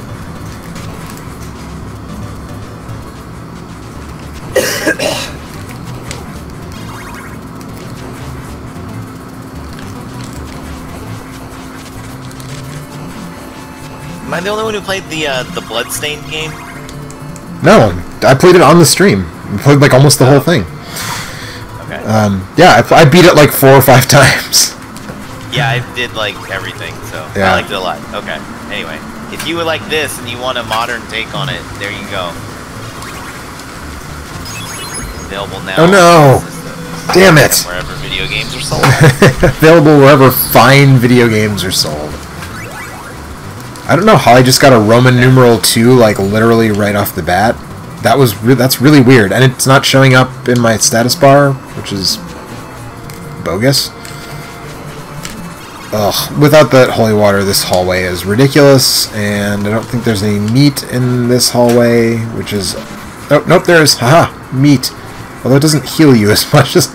Am I the only one who played the Bloodstained game? no, I played it on the stream. I played like almost the whole thing. Okay. Yeah, I beat it like 4 or 5 times. Yeah, I did like everything, so Yeah. I liked it a lot. Okay. Anyway, if you would like this and you want a modern take on it, there you go. Available now. Oh no! Damn it! Wherever video games are sold. Available wherever fine video games are sold. I don't know how I just got a Roman numeral 2 like literally right off the bat. That's really weird, and it's not showing up in my status bar, which is bogus. Ugh, without that holy water, this hallway is ridiculous, and I don't think there's any meat in this hallway, which is... Oh, nope, there is. Haha, meat. Although it doesn't heal you as much as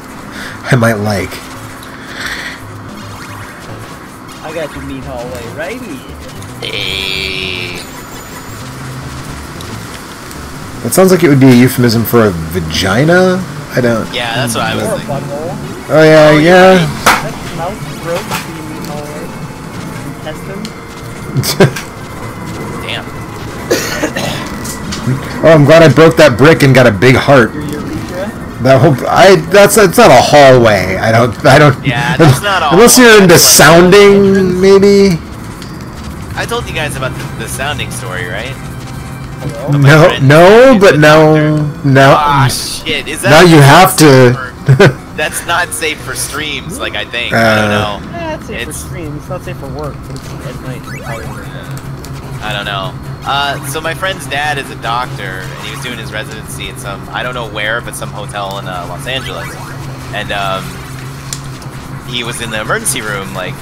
I might like. I got your meat hallway right here. Hey. That sounds like it would be a euphemism for a vagina? I don't... Yeah, that's what I was Or a thinking. butthole. Oh, yeah, Oh, you're yeah. right. That's mouth, throat, the meat hallway. Intestine. Damn. Oh, I'm glad I broke that brick and got a big heart. Your urethra. That's not a hallway. I don't. Yeah, that's not a unless you're hallway, into that's like sounding, maybe. I told you guys about the sounding story, right? Hello? My No, friend no, is but a no, doctor. no. Ah, shit. Is that Now you have to. That's not safe for streams, like I think. I don't know. Yeah, it's safe It's- for stream. It's not safe for work, but it's at night. So probably worth it. I don't know. So my friend's dad is a doctor, and he was doing his residency in some, I don't know where, but some hotel in Los Angeles. And he was in the emergency room, like,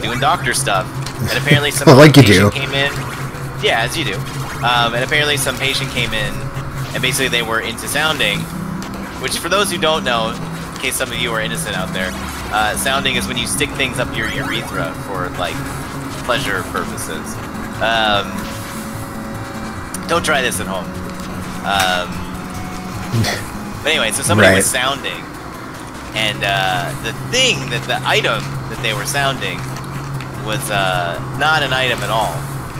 doing doctor stuff. And apparently some Well, like you patient do. came in. Yeah, as you do. And apparently some patient came in, and basically they were into sounding, which for those who don't know, in case some of you are innocent out there, sounding is when you stick things up your urethra for, like, pleasure purposes. Don't try this at home. But anyway, so somebody was sounding, and the item that they were sounding was not an item at all.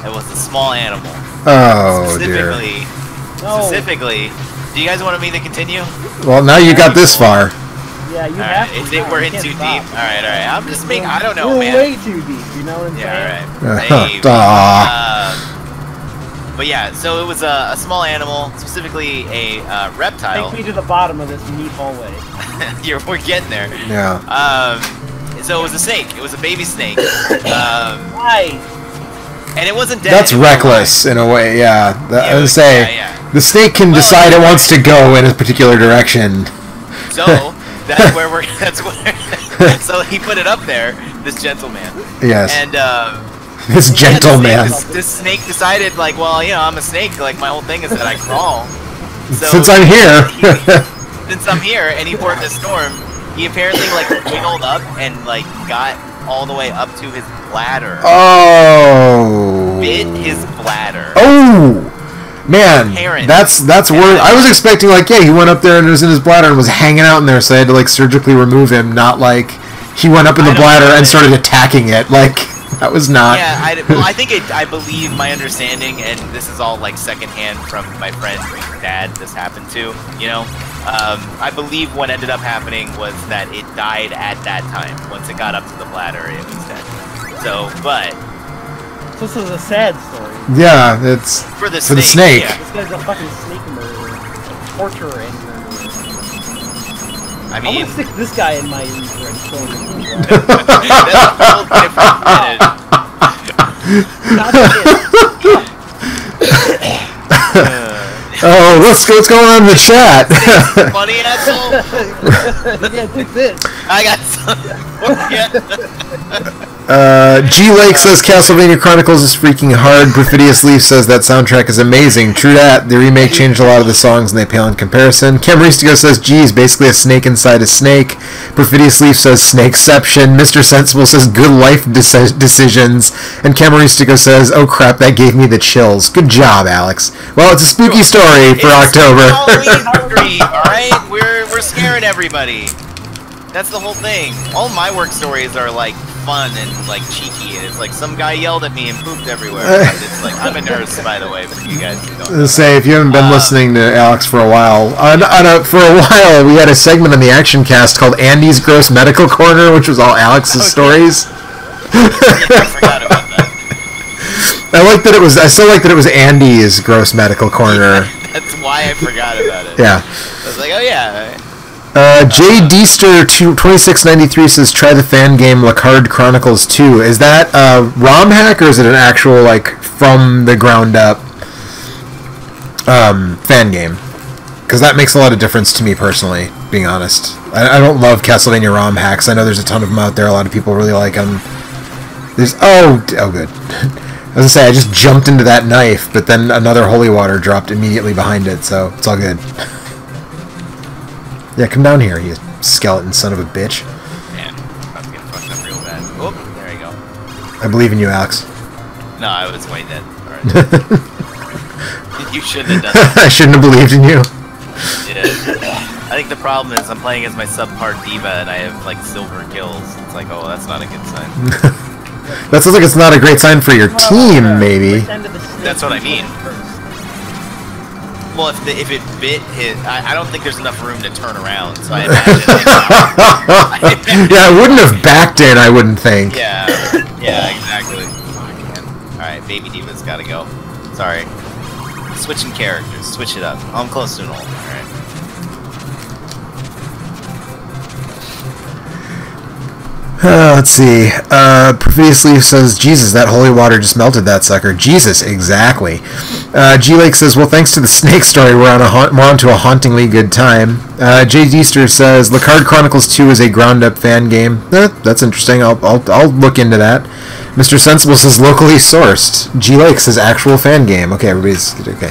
It was a small animal. Oh dear. No. Specifically, Do you guys want me to continue? Well, now you got this far. Yeah, you All have right. to. We're in too deep. All right. I'm just making. I don't know, We're man. way too deep. You know what I'm Yeah. saying? All right. Hey, but yeah, so it was a small animal, specifically a reptile. Take me to the bottom of this neat hallway. We're getting there. Yeah. So it was a snake. It was a baby snake. Why? And it wasn't dead. That's reckless in a way, yeah. I would say, yeah. the snake can decide it wants to go in a particular direction. So that's where we're. That's where. So he put it up there. This gentleman. Yes. And this gentleman. This snake decided, like, well, you know, I'm a snake. Like, my whole thing is that I crawl. So Since I'm here. Since I'm here, and he poured the storm, he apparently like wiggled up and like got all the way up to his bladder. Oh. Bit his bladder. Oh. Man, that's worse. I was expecting, like, yeah, he went up there and it was in his bladder and was hanging out in there, so I had to, like, surgically remove him, not, like, he went up in the bladder and started attacking it. Like, that was not... Yeah, I believe my understanding, and this is all, like, secondhand from my friend's dad this happened to, you know? I believe what ended up happening was that it died at that time. Once it got up to the bladder, it was dead. So, but... So this is a sad story. Yeah, it's for the snake. Yeah. This guy's a fucking snake murderer, torturer, and murderer. I I'm mean, gonna stick this guy in my urethra and kill him. that's a whole different Oh, what's going on in the chat? Funny asshole. Yeah, take this. I got some. G Lake says Castlevania Chronicles is freaking hard. Perfidious Leaf says that soundtrack is amazing. True that. The remake changed a lot of the songs and they pale in comparison. Camaristico says geez, basically a snake inside a snake. Perfidious Leaf says Snakeception. Mr. Sensible says good life decisions. And Camaristico says, oh crap, that gave me the chills. Good job, Alex. Well, it's a spooky story for October. Alright? We're scaring everybody. That's the whole thing. All my work stories are like fun and like cheeky, and it's like some guy yelled at me and pooped everywhere. It's like, I'm a nurse, by the way, for you guys who don't know. Say, if you haven't been listening to Alex for a while, for a while we had a segment on the Action Cast called Andy's Gross Medical Corner, which was all Alex's stories. I forgot about that. I still like that it was Andy's Gross Medical Corner. That's why I forgot about it. Yeah. I was like, oh yeah. J. Deester 2693 says try the fan game Lacard Chronicles 2. Is that a ROM hack or is it an actual like from the ground up fan game? Because that makes a lot of difference to me personally, being honest. I don't love Castlevania ROM hacks. I know there's a ton of them out there. A lot of people really like them. There's good. I was gonna say I just jumped into that knife, but then another holy water dropped immediately behind it, so it's all good. Yeah, come down here, you skeleton son of a bitch. Man, I'm getting fucked up real bad. Oh, there you go. I believe in you, Alex. No, I was way dead. Alright. You shouldn't have done that. I shouldn't have believed in you. Yeah. I think the problem is I'm playing as my subpar diva and I have like silver kills. It's like, oh, that's not a good sign. That sounds like it's not a great sign for your team, maybe. That's what I mean. Well, if it bit his, I don't think there's enough room to turn around, so I imagine. Yeah, it wouldn't have backed in, I wouldn't think. Yeah, exactly. Alright, Baby Diva's gotta go. Sorry. Switching characters, switch it up. I'm close to an old, alright? Let's see. Perfidious Leaf says, Jesus, that holy water just melted that sucker. Jesus, exactly. G-Lake says, well, thanks to the snake story, we're on to a hauntingly good time. J. Deester says, Lacard Chronicles 2 is a ground-up fan game. That's interesting. I'll look into that. Mr. Sensible says, locally sourced. G-Lake says, actual fan game. Okay, everybody's... Okay.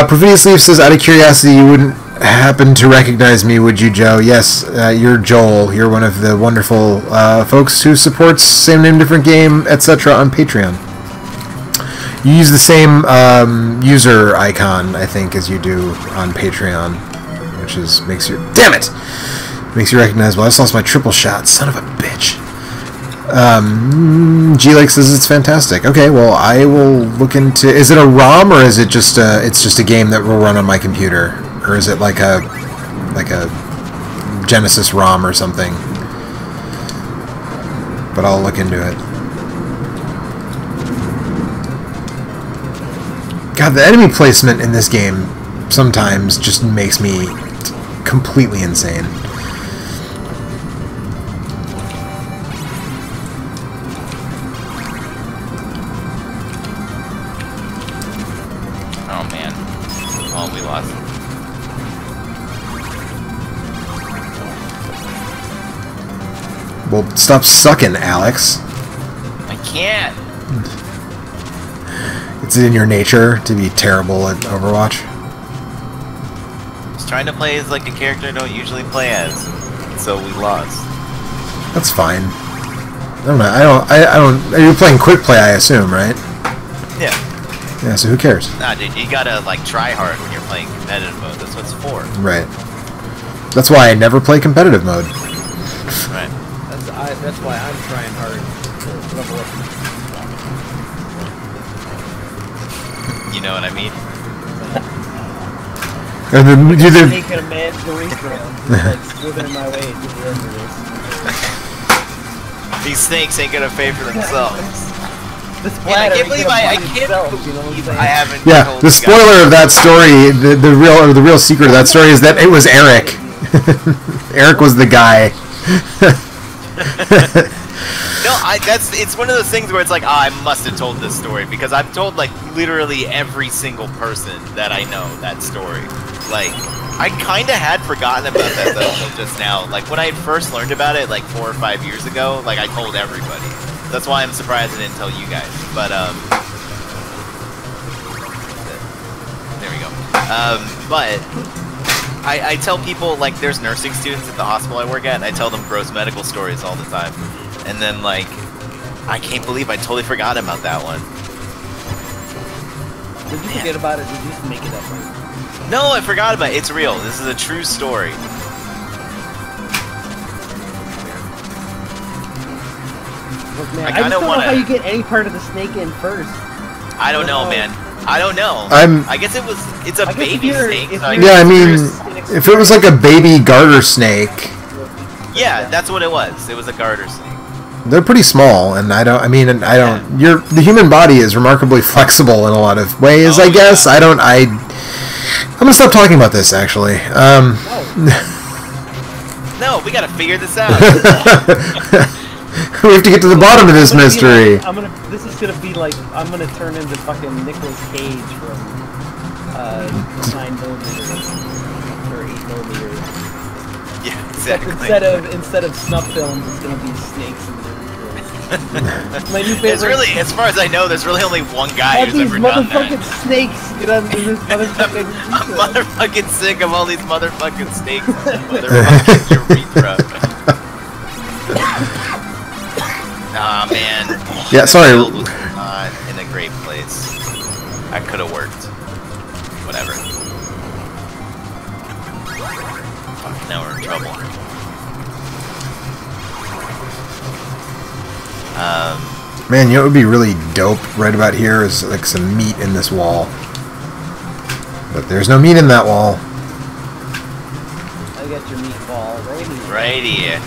Perfidious Leaf says, out of curiosity, you wouldn't happen to recognize me, would you, Joe? Yes, you're Joel. You're one of the wonderful folks who supports Same Name Different Game, etc. on Patreon. You use the same user icon, I think, as you do on Patreon, which is makes you recognizable. I just lost my triple shot, son of a bitch. G-Lake says it's fantastic. Okay, well, I will look into... Is it a ROM, or is it just it's just a game that will run on my computer? Or is it like a Genesis ROM or something? But I'll look into it. God, the enemy placement in this game sometimes just makes me completely insane. Oh man. Oh, we lost. Well, stop sucking, Alex. I can't. It's in your nature to be terrible at Overwatch. I was trying to play as like a character I don't usually play as, so we lost. That's fine. I don't know. I don't. You're playing quick play, I assume, right? Yeah. Yeah. So who cares? Nah, dude, you gotta like try hard when you're playing competitive mode. That's what it's for. Right. That's why I never play competitive mode. Right. That's why I'm trying hard to level up. You know what I mean? And then Making a mad race around, like slipping in my way to the end of this. These snakes ain't gonna pay for themselves. This Man, I can't believe I haven't. yeah, told the you spoiler of that story, the real secret of that story is that it was Eric. Eric was the guy. No, it's one of those things where it's like, I must have told this story, because I've told like literally every single person that I know that story. Like, I kind of had forgotten about that though until just now. Like when I first learned about it like 4 or 5 years ago, like I told everybody. That's why I'm surprised I didn't tell you guys. But there we go. But I tell people, like, there's nursing students at the hospital I work at, and I tell them gross medical stories all the time. And then, like, I can't believe I totally forgot about that one. Did you forget about it? Did you just make it up? Right? No, I forgot about it. It's real. This is a true story. Look, man, I just don't know how you get any part of the snake in first. I don't know, man. I don't know. I guess it's a baby snake. So yeah, I mean, if it was like a baby garter snake. Yeah, that's what it was. It was a garter snake. They're pretty small, and the human body is remarkably flexible in a lot of ways, I guess. Yeah. I'm gonna stop talking about this, actually. No, we gotta figure this out. We have to get to the bottom of this mystery. This is gonna be like, I'm gonna turn into fucking Nicolas Cage from 9mm or 8mm. Yeah, exactly. Instead of snuff films, it's gonna be snakes in there. My new favorite. It's really, as far as I know, there's really only one guy who's ever done that. These motherfucking snakes get on this motherfucking. I'm motherfucking sick of all these motherfucking snakes. Motherfucking urethra. Ah, man. Yeah, sorry. Was not in a great place. I could have worked. Whatever. Fuck, now we're in trouble. Man, you know what would be really dope right about here is like some meat in this wall. But there's no meat in that wall. I got your meatball right here. Right here.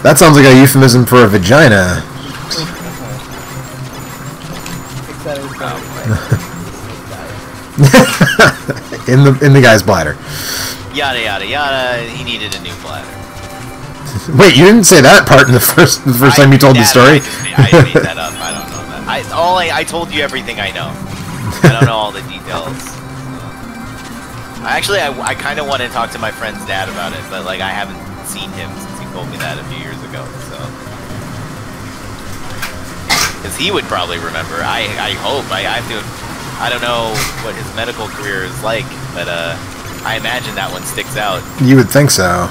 That sounds like a euphemism for a vagina. in the guy's bladder. Yada yada yada. He needed a new bladder. Wait, you didn't say that part in the first time you told the story. I made that up. I don't know that. I told you everything I know. I don't know all the details. Actually, I kind of want to talk to my friend's dad about it, but like I haven't seen him since he told me that a few years ago. So, because he would probably remember. I hope. I have to. I don't know what his medical career is like, but I imagine that one sticks out. You would think so.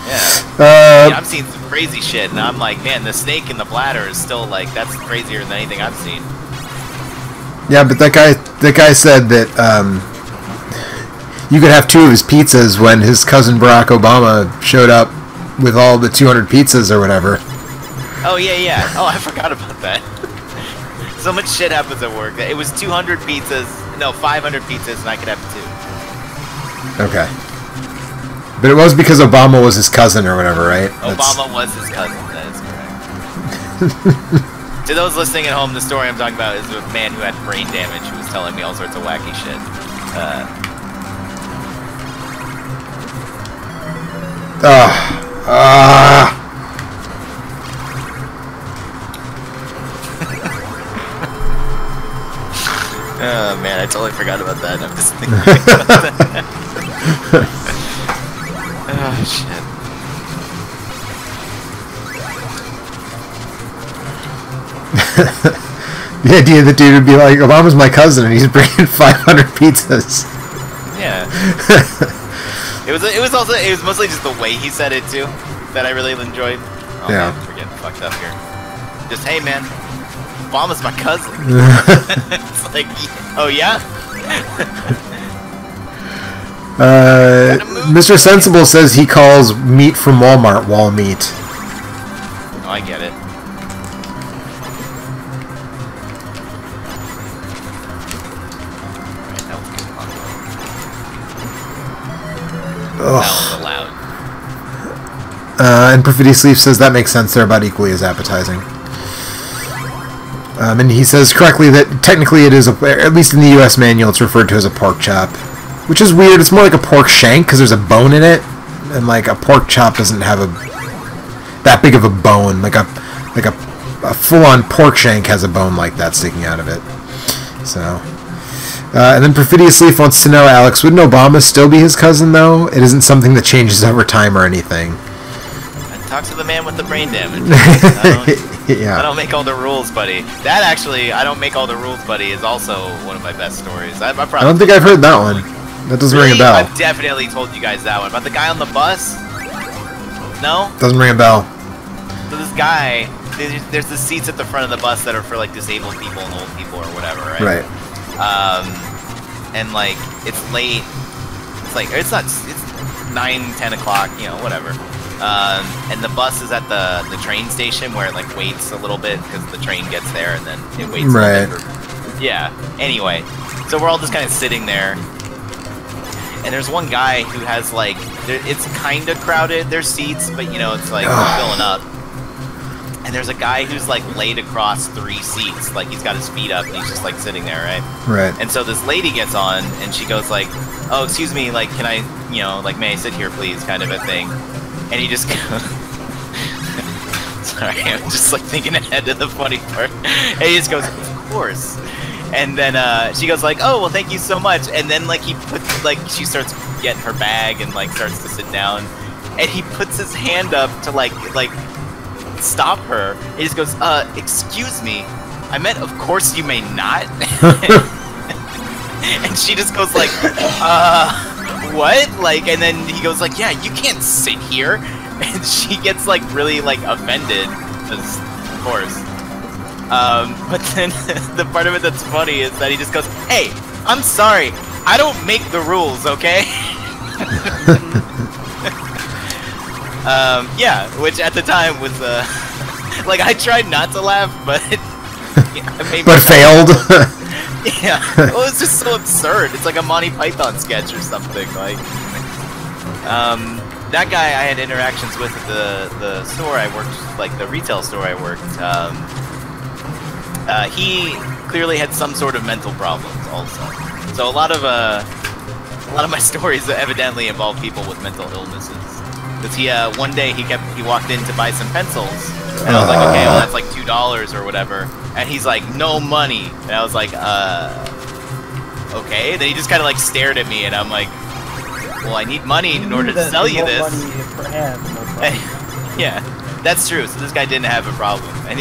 Yeah. I've seen some crazy shit, and I'm like, man, the snake in the bladder is still like, that's crazier than anything I've seen. Yeah, but that guy said that you could have 2 of his pizzas when his cousin Barack Obama showed up with all the 200 pizzas or whatever. Oh, yeah. Oh, I forgot about that. So much shit happens at work. It was 200 pizzas. No, 500 pizzas, and I could have 2. Okay. But it was because Obama was his cousin or whatever, right? Obama was his cousin. That is correct. To those listening at home, the story I'm talking about is a man who had brain damage who was telling me all sorts of wacky shit. Oh man, I totally forgot about that. I'm just thinking about that. Oh shit. The idea that dude would be like, Obama's my cousin and he's bringing 500 pizzas. Yeah. It was mostly just the way he said it too that I really enjoyed. Oh Yeah. man, we're getting fucked up here. Just, hey man, Obama's my cousin. It's like, oh yeah? Mr. Sensible says he calls meat from Walmart wall meat. Oh, I get it. Alright, that was good fun. That was allowed. And Perfidy Sleep says that makes sense. They're about equally as appetizing. And he says correctly that technically it is, at least in the U.S. manual, it's referred to as a pork chop. Which is weird. It's more like a pork shank because there's a bone in it. And like a pork chop doesn't have that big of a bone. Like a full-on pork shank has a bone like that sticking out of it. So... and then Perfidious Leaf wants to know, Alex, wouldn't Obama still be his cousin, though? It isn't something that changes over time or anything. Talk to the man with the brain damage. Yeah. I don't make all the rules, buddy. That actually, I don't make all the rules, buddy, is also one of my best stories. I don't think I've heard that one. That doesn't ring a bell. I've definitely told you guys that one. About the guy on the bus? No? Doesn't ring a bell. So this guy, there's the seats at the front of the bus that are for like disabled people and old people or whatever, right? Right. And like, it's late. It's 9, 10 o'clock, you know, whatever. And the bus is at the train station where it like waits a little bit because the train gets there and then it waits a little bit. Yeah. Anyway, so we're all just kind of sitting there. And there's one guy who has like, it's kind of crowded, there's seats, but you know, it's like filling up. And there's a guy who's like laid across 3 seats, like he's got his feet up and he's just like sitting there, right? Right. And so this lady gets on and she goes like, oh, excuse me, like, can I, you know, like, may I sit here please, kind of a thing. And he just goes, sorry, I'm just like thinking ahead to the funny part. And he just goes, of course. And then she goes like, oh, well, thank you so much. And then like he puts, like, she starts getting her bag and like starts to sit down. And he puts his hand up to like stop her. He just goes, excuse me. I meant, of course you may not. And she just goes like, what? Like, and then he goes like, yeah, you can't sit here. And she gets like really like offended, because, of course. But then the part of it that's funny is that he just goes, hey, I'm sorry, I don't make the rules, okay? Yeah, which at the time was, like, I tried not to laugh, but but failed. Yeah, well, it's just so absurd. It's like a Monty Python sketch or something. Like, that guy I had interactions with at the store I worked, like the retail store I worked. He clearly had some sort of mental problems also. So a lot of my stories evidently involve people with mental illnesses. Because he one day he walked in to buy some pencils, and I was like, okay, well that's like $2 or whatever, and he's like, no money, and I was like, okay. Then he just kind of like stared at me, and I'm like, well, I need money in order to sell you this. Yeah, that's true. So this guy didn't have a problem, and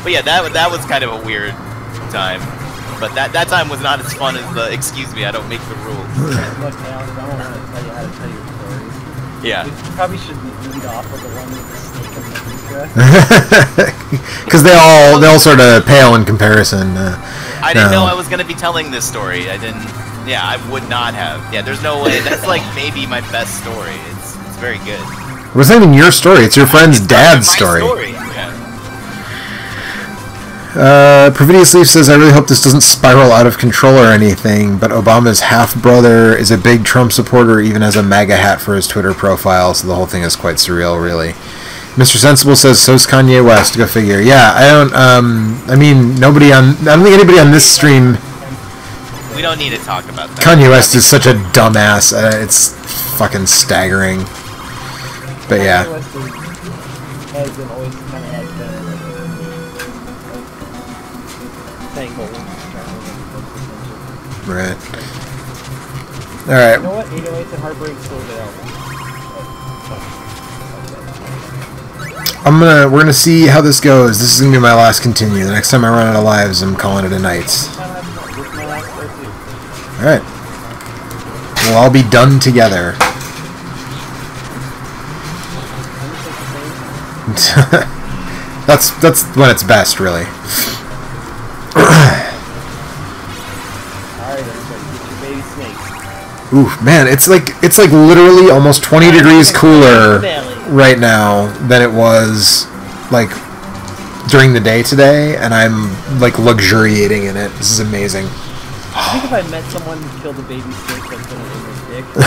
but yeah, that was kind of a weird time. But that time was not as fun as the excuse me, I don't make the rules. Look, Alex, I don't want to tell you how to tell your stories. Yeah. We probably should lead off with the one with the snake and the Luca. Because they all sort of pale in comparison. I didn't know I was gonna be telling this story. I didn't. Yeah, I would not have. Yeah, there's no way. That's like maybe my best story. It's very good. It wasn't even your story. It's your friend's dad's My story. Yeah. Providius Leaf says, I really hope this doesn't spiral out of control or anything, but Obama's half-brother is a big Trump supporter, even has a MAGA hat for his Twitter profile, so the whole thing is quite surreal, really. Mr. Sensible says, so's Kanye West, go figure. Yeah, I don't think anybody on this stream... We don't need to talk about that. Kanye West is such a dumbass. It's fucking staggering. But yeah. Kanye West has been always kind of has been thankful. Right. Alright. You know what? 808s and Heartbreak still good album. We're gonna see how this goes. This is gonna be my last continue. The next time I run out of lives, I'm calling it a night. Alright. We'll all be done together. that's when it's best, really. Alright, everybody, get your baby snakes. Ooh, man, it's like literally almost 20 degrees cooler right now than it was like during the day today, and I'm like luxuriating in it. This is amazing. I think if I met someone who killed a baby snake that's been in his dick, I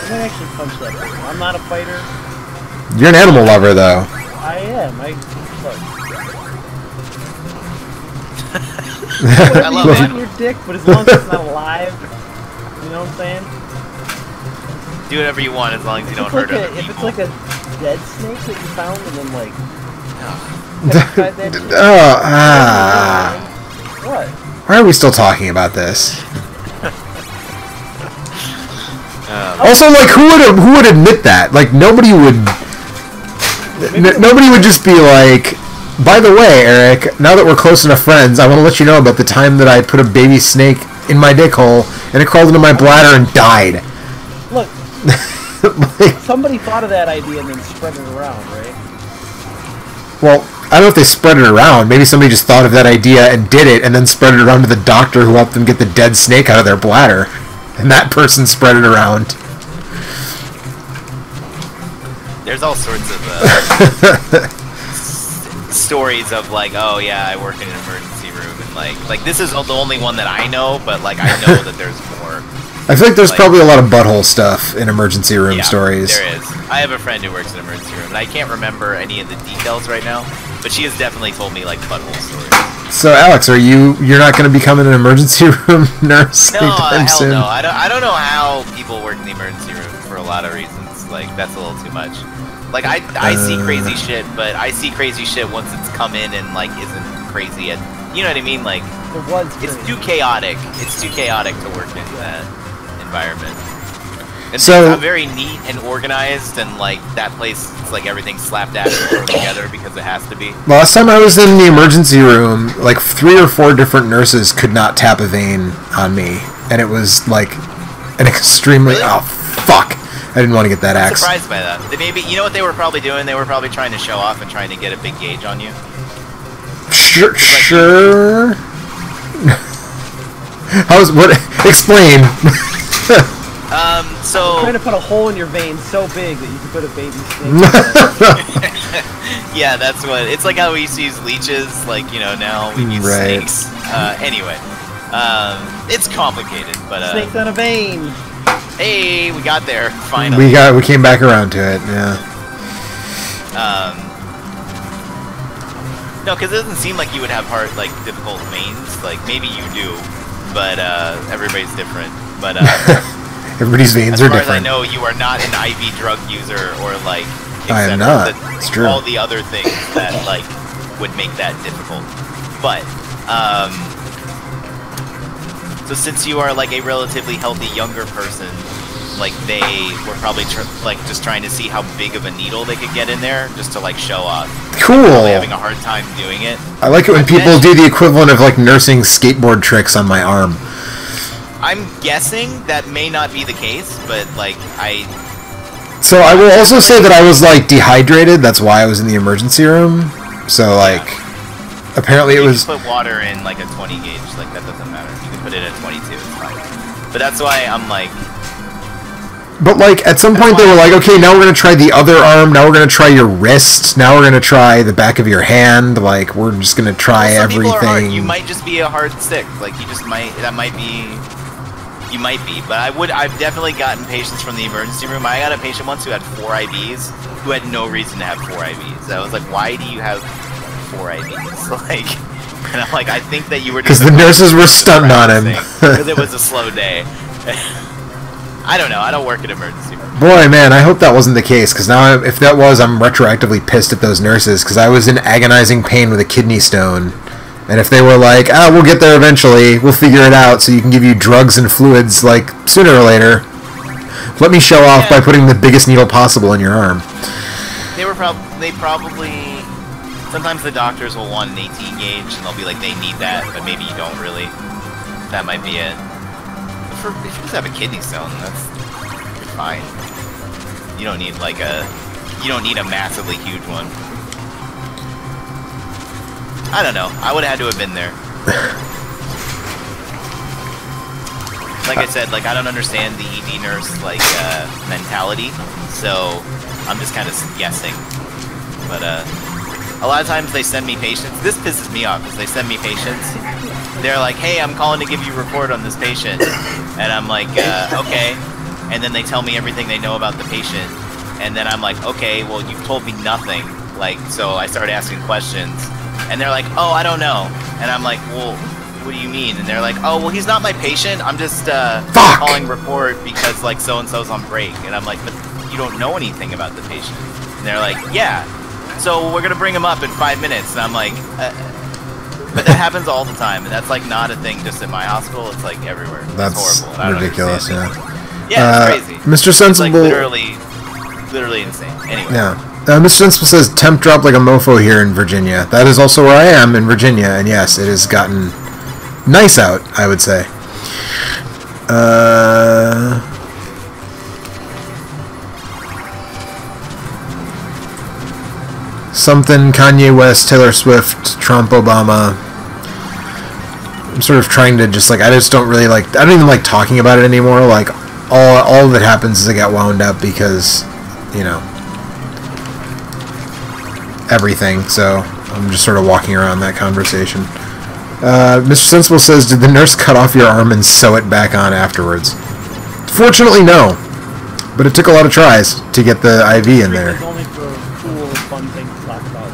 might actually punch that person. I'm not a fighter. You're an animal lover, though. I am. Look. I love it. animals. Your dick, but as long as it's not alive, you know what I'm saying? Do whatever you want as long as you don't hurt other people. If it's like a dead snake that you found and then like... What? Why are we still talking about this? Also, like, who would admit that? Like, nobody would just be like, by the way, Eric, now that we're close enough friends, I want to let you know about the time that I put a baby snake in my dick hole and it crawled into my bladder and died. Look, like, somebody thought of that idea and then spread it around, right? Well, I don't know if they spread it around. Maybe somebody just thought of that idea and did it and then spread it around to the doctor who helped them get the dead snake out of their bladder. And that person spread it around. There's all sorts of stories of like, oh yeah, I work in an emergency room, and like this is the only one that I know, but like I know that there's more. I feel like there's probably a lot of butthole stuff in emergency room stories. There is. I have a friend who works in an emergency room, and I can't remember any of the details right now, but she has definitely told me like butthole stories. So Alex, you're not going to become an emergency room nurse anytime soon? No. I don't know how people work in the emergency room for a lot of reasons. Like that's a little too much. Like I see crazy shit, but I see crazy shit once it's come in and like isn't crazy at, you know what I mean? Like it's too chaotic. It's too chaotic to work in that environment. And so it's very neat and organized, and like that place, it's like everything's slapdash and thrown together because it has to be. Last time I was in the emergency room, like 3 or 4 different nurses could not tap a vein on me, and it was like an extremely oh fuck. I didn't want to get that axe. I'm surprised by that. They maybe, you know what they were probably doing? They were probably trying to show off and trying to get a big gauge on you. Sure. What? Explain. So I'm trying to put a hole in your vein so big that you can put a baby snake. Yeah, that's what. It's like how we used to use leeches. Like, you know, now we use snakes. Anyway, it's complicated, but snakes on a vein. Hey, we got there finally. We came back around to it. Yeah. No, because it doesn't seem like you would have difficult veins. Like maybe you do, but everybody's different. But everybody's veins are different. As far as I know, you are not an IV drug user or like. I am not. It's true. All the other things that like would make that difficult, but so since you are like a relatively healthy younger person, like they were probably just trying to see how big of a needle they could get in there just to like show off. Cool. Probably having a hard time doing it. I like it when people do the equivalent of like nursing skateboard tricks on my arm. I'm guessing that may not be the case, but like So I will also say that I was like dehydrated. That's why I was in the emergency room. So like, apparently it was. You can put water in like a 20 gauge. Like that doesn't matter. You can put it at 22. It's fine. But that's why I'm like, But, like, at some point they were like, okay, now we're going to try the other arm, now we're going to try your wrist, now we're going to try the back of your hand, like, we're just going to try some people are hard. everything. You might just be a hard stick, like, you just might, that might be, you might be, but I've definitely gotten patients from the emergency room. I got a patient once who had 4 IVs, who had no reason to have 4 IVs. I was like, why do you have 4 IVs? Like, and I'm like, I think that you were just... Because the nurses were stunting on him. Because it was a slow day. I don't know. I don't work at emergency room. Boy, man, I hope that wasn't the case, because now, if that was, I'm retroactively pissed at those nurses, because I was in agonizing pain with a kidney stone, and if they were like, we'll get there eventually, we'll figure it out, so you can give you drugs and fluids, like, sooner or later, let me show off by putting the biggest needle possible in your arm. They probably... Sometimes the doctors will want an 18 gauge, and they'll be like, they need that, but maybe you don't really. That might be it. If you just have a kidney stone, you're fine. You don't need like you don't need a massively huge one. I don't know. I would have had to have been there. Like I said, like I don't understand the ED nurse like mentality, so I'm just kind of guessing. But a lot of times they send me patients. This pisses me off because they send me patients. They're like, hey, I'm calling to give you a report on this patient. And I'm like, okay. And then they tell me everything they know about the patient. And then I'm like, okay, well, you've told me nothing. Like, so I start asking questions. And they're like, oh, I don't know. And I'm like, well, what do you mean? And they're like, oh, well, he's not my patient. I'm just calling report because, like, so-and-so's on break. And I'm like, but you don't know anything about the patient. And they're like, yeah. So we're going to bring him up in 5 minutes. And I'm like... But that happens all the time, and that's like not a thing just at my hospital. It's like everywhere. That's horrible. ridiculous. Yeah. Yeah, it's crazy. Mr. Sensible. It's like literally insane. Anyway. Yeah. Mr. Sensible says temp dropped like a mofo here in Virginia. That is also where I am in Virginia, and yes, it has gotten nice out, I would say. Something Kanye West, Taylor Swift, Trump, Obama. I'm sort of trying to just like, I just don't really like, I don't even like talking about it anymore. Like, all that happens is I get wound up because, you know, everything. So I'm just sort of walking around that conversation. Mr. Sensible says, did the nurse cut off your arm and sew it back on afterwards? Fortunately, no. But it took a lot of tries to get the IV in there. It's only for cool, fun things to talk about.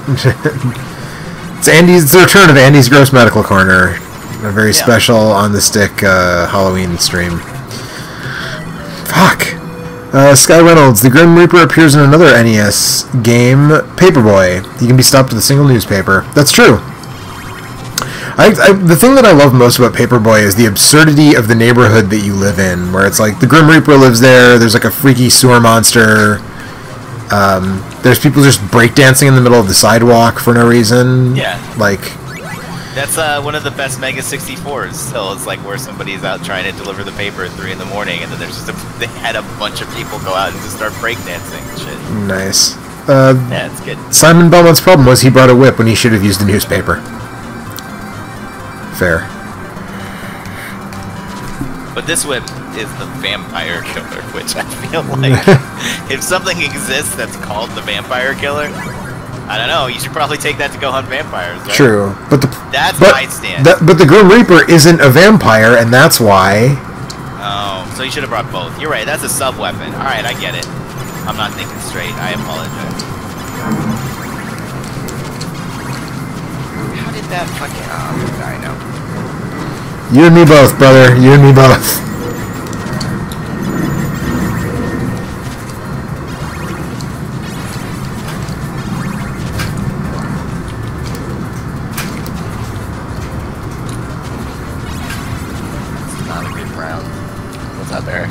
It's the return of Andy's Gross Medical Corner. A very special on the stick Halloween stream. Fuck. Sky Reynolds, the Grim Reaper appears in another NES game, Paperboy. He can be stopped with a single newspaper. That's true. The thing that I love most about Paperboy is the absurdity of the neighborhood that you live in, where it's like the Grim Reaper lives there, there's like a freaky sewer monster, there's people just breakdancing in the middle of the sidewalk for no reason. Yeah. Like... That's one of the best Mega 64s still. It's like where somebody's out trying to deliver the paper at 3 in the morning, and then there's just they had a bunch of people go out and just start breakdancing and shit. Nice. Yeah, it's good. Simon Belmont's problem was he brought a whip when he should have used a newspaper. Fair. But this whip is the vampire killer, which I feel like if something exists that's called the vampire killer, I don't know, you should probably take that to go hunt vampires, right? True. That's my stance. But the Grim Reaper isn't a vampire, and that's why... Oh, so you should have brought both. You're right, that's a sub-weapon. Alright, I get it. I'm not thinking straight. I apologize. How did that fucking... Oh, I know. You and me both, brother. You and me both. It's not a good round. What's up, Eric?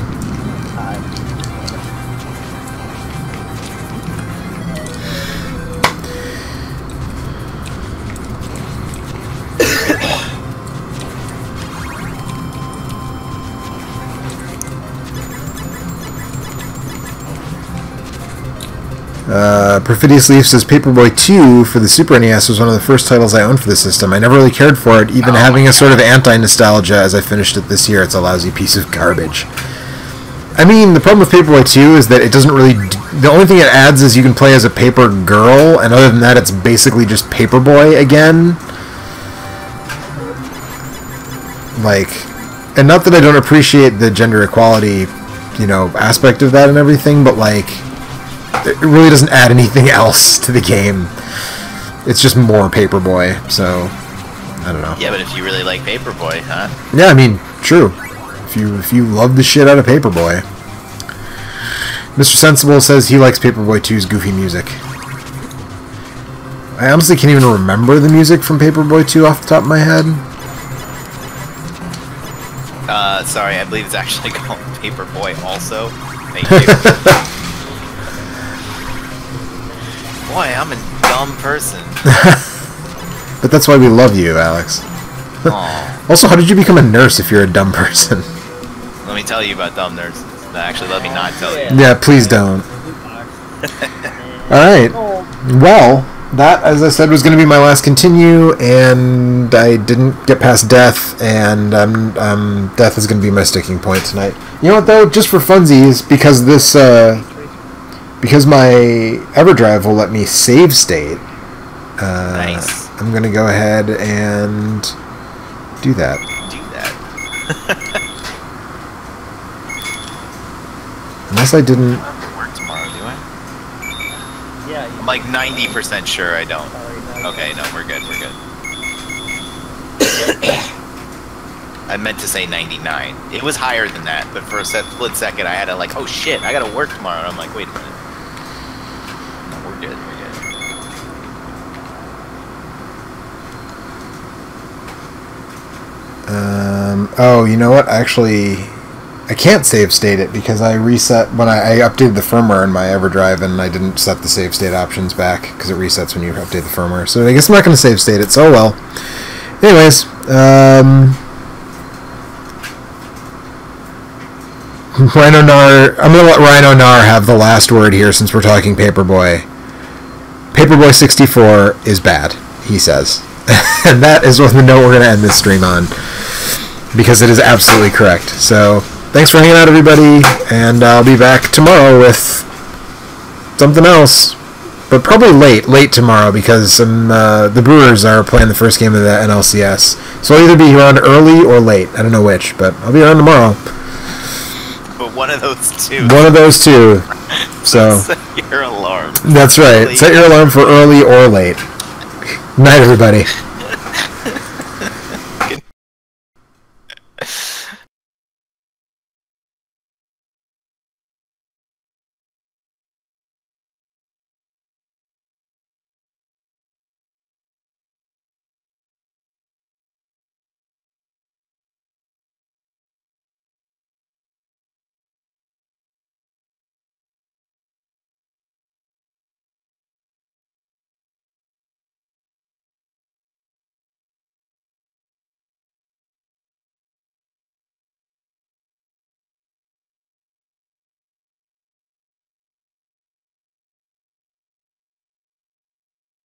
Perfidious Leaf says Paperboy 2 for the Super NES was one of the first titles I owned for the system. I never really cared for it, even having a sort of anti-nostalgia as I finished it this year. It's a lousy piece of garbage. I mean, the problem with Paperboy 2 is that it doesn't really... The only thing it adds is you can play as a paper girl, and other than that, it's basically just Paperboy again. Like... And not that I don't appreciate the gender equality, you know, aspect of that and everything, but, like... It really doesn't add anything else to the game. It's just more Paperboy, so... I don't know. Yeah, but if you really like Paperboy, huh? Yeah, I mean, true. If you love the shit out of Paperboy. Mr. Sensible says he likes Paperboy 2's goofy music. I honestly can't even remember the music from Paperboy 2 off the top of my head. Sorry, I believe it's actually called Paperboy also. Thank you. Boy, I'm a dumb person. But that's why we love you, Alex. Also, how did you become a nurse if you're a dumb person? Let me tell you about dumb nurses. Actually, let me not tell you. Yeah, please don't. Alright. Well, that, as I said, was going to be my last continue, and I didn't get past death, and death is going to be my sticking point tonight. You know what, though? Just for funsies, because this, because my EverDrive will let me save state, nice. I'm going to go ahead and do that. Do that. Unless I didn't... Work tomorrow, do I? Yeah. I'm like 90% sure I don't. Okay, no, we're good, we're good. I meant to say 99. It was higher than that, but for a split second I had to like, oh shit, I gotta work tomorrow. And I'm like, wait a minute. No, we're good, we're good. Oh, you know what? Actually, I can't save state it because I reset when I updated the firmware in my EverDrive, and I didn't set the save state options back because it resets when you update the firmware. So I guess I'm not going to save state it. So well. Anyways, Rhino Nar. I'm going to let Rhino Nar have the last word here since we're talking Paperboy. Paperboy 64 is bad, he says. And that is the note we're going to end this stream on. Because it is absolutely correct. So, thanks for hanging out, everybody. And I'll be back tomorrow with something else. But probably late tomorrow because the Brewers are playing the first game of the NLCS. So I'll either be around early or late. I don't know which, but I'll be around tomorrow. But one of those two. One of those two. So set your alarm. That's right. Set your alarm for early or late. Night, everybody.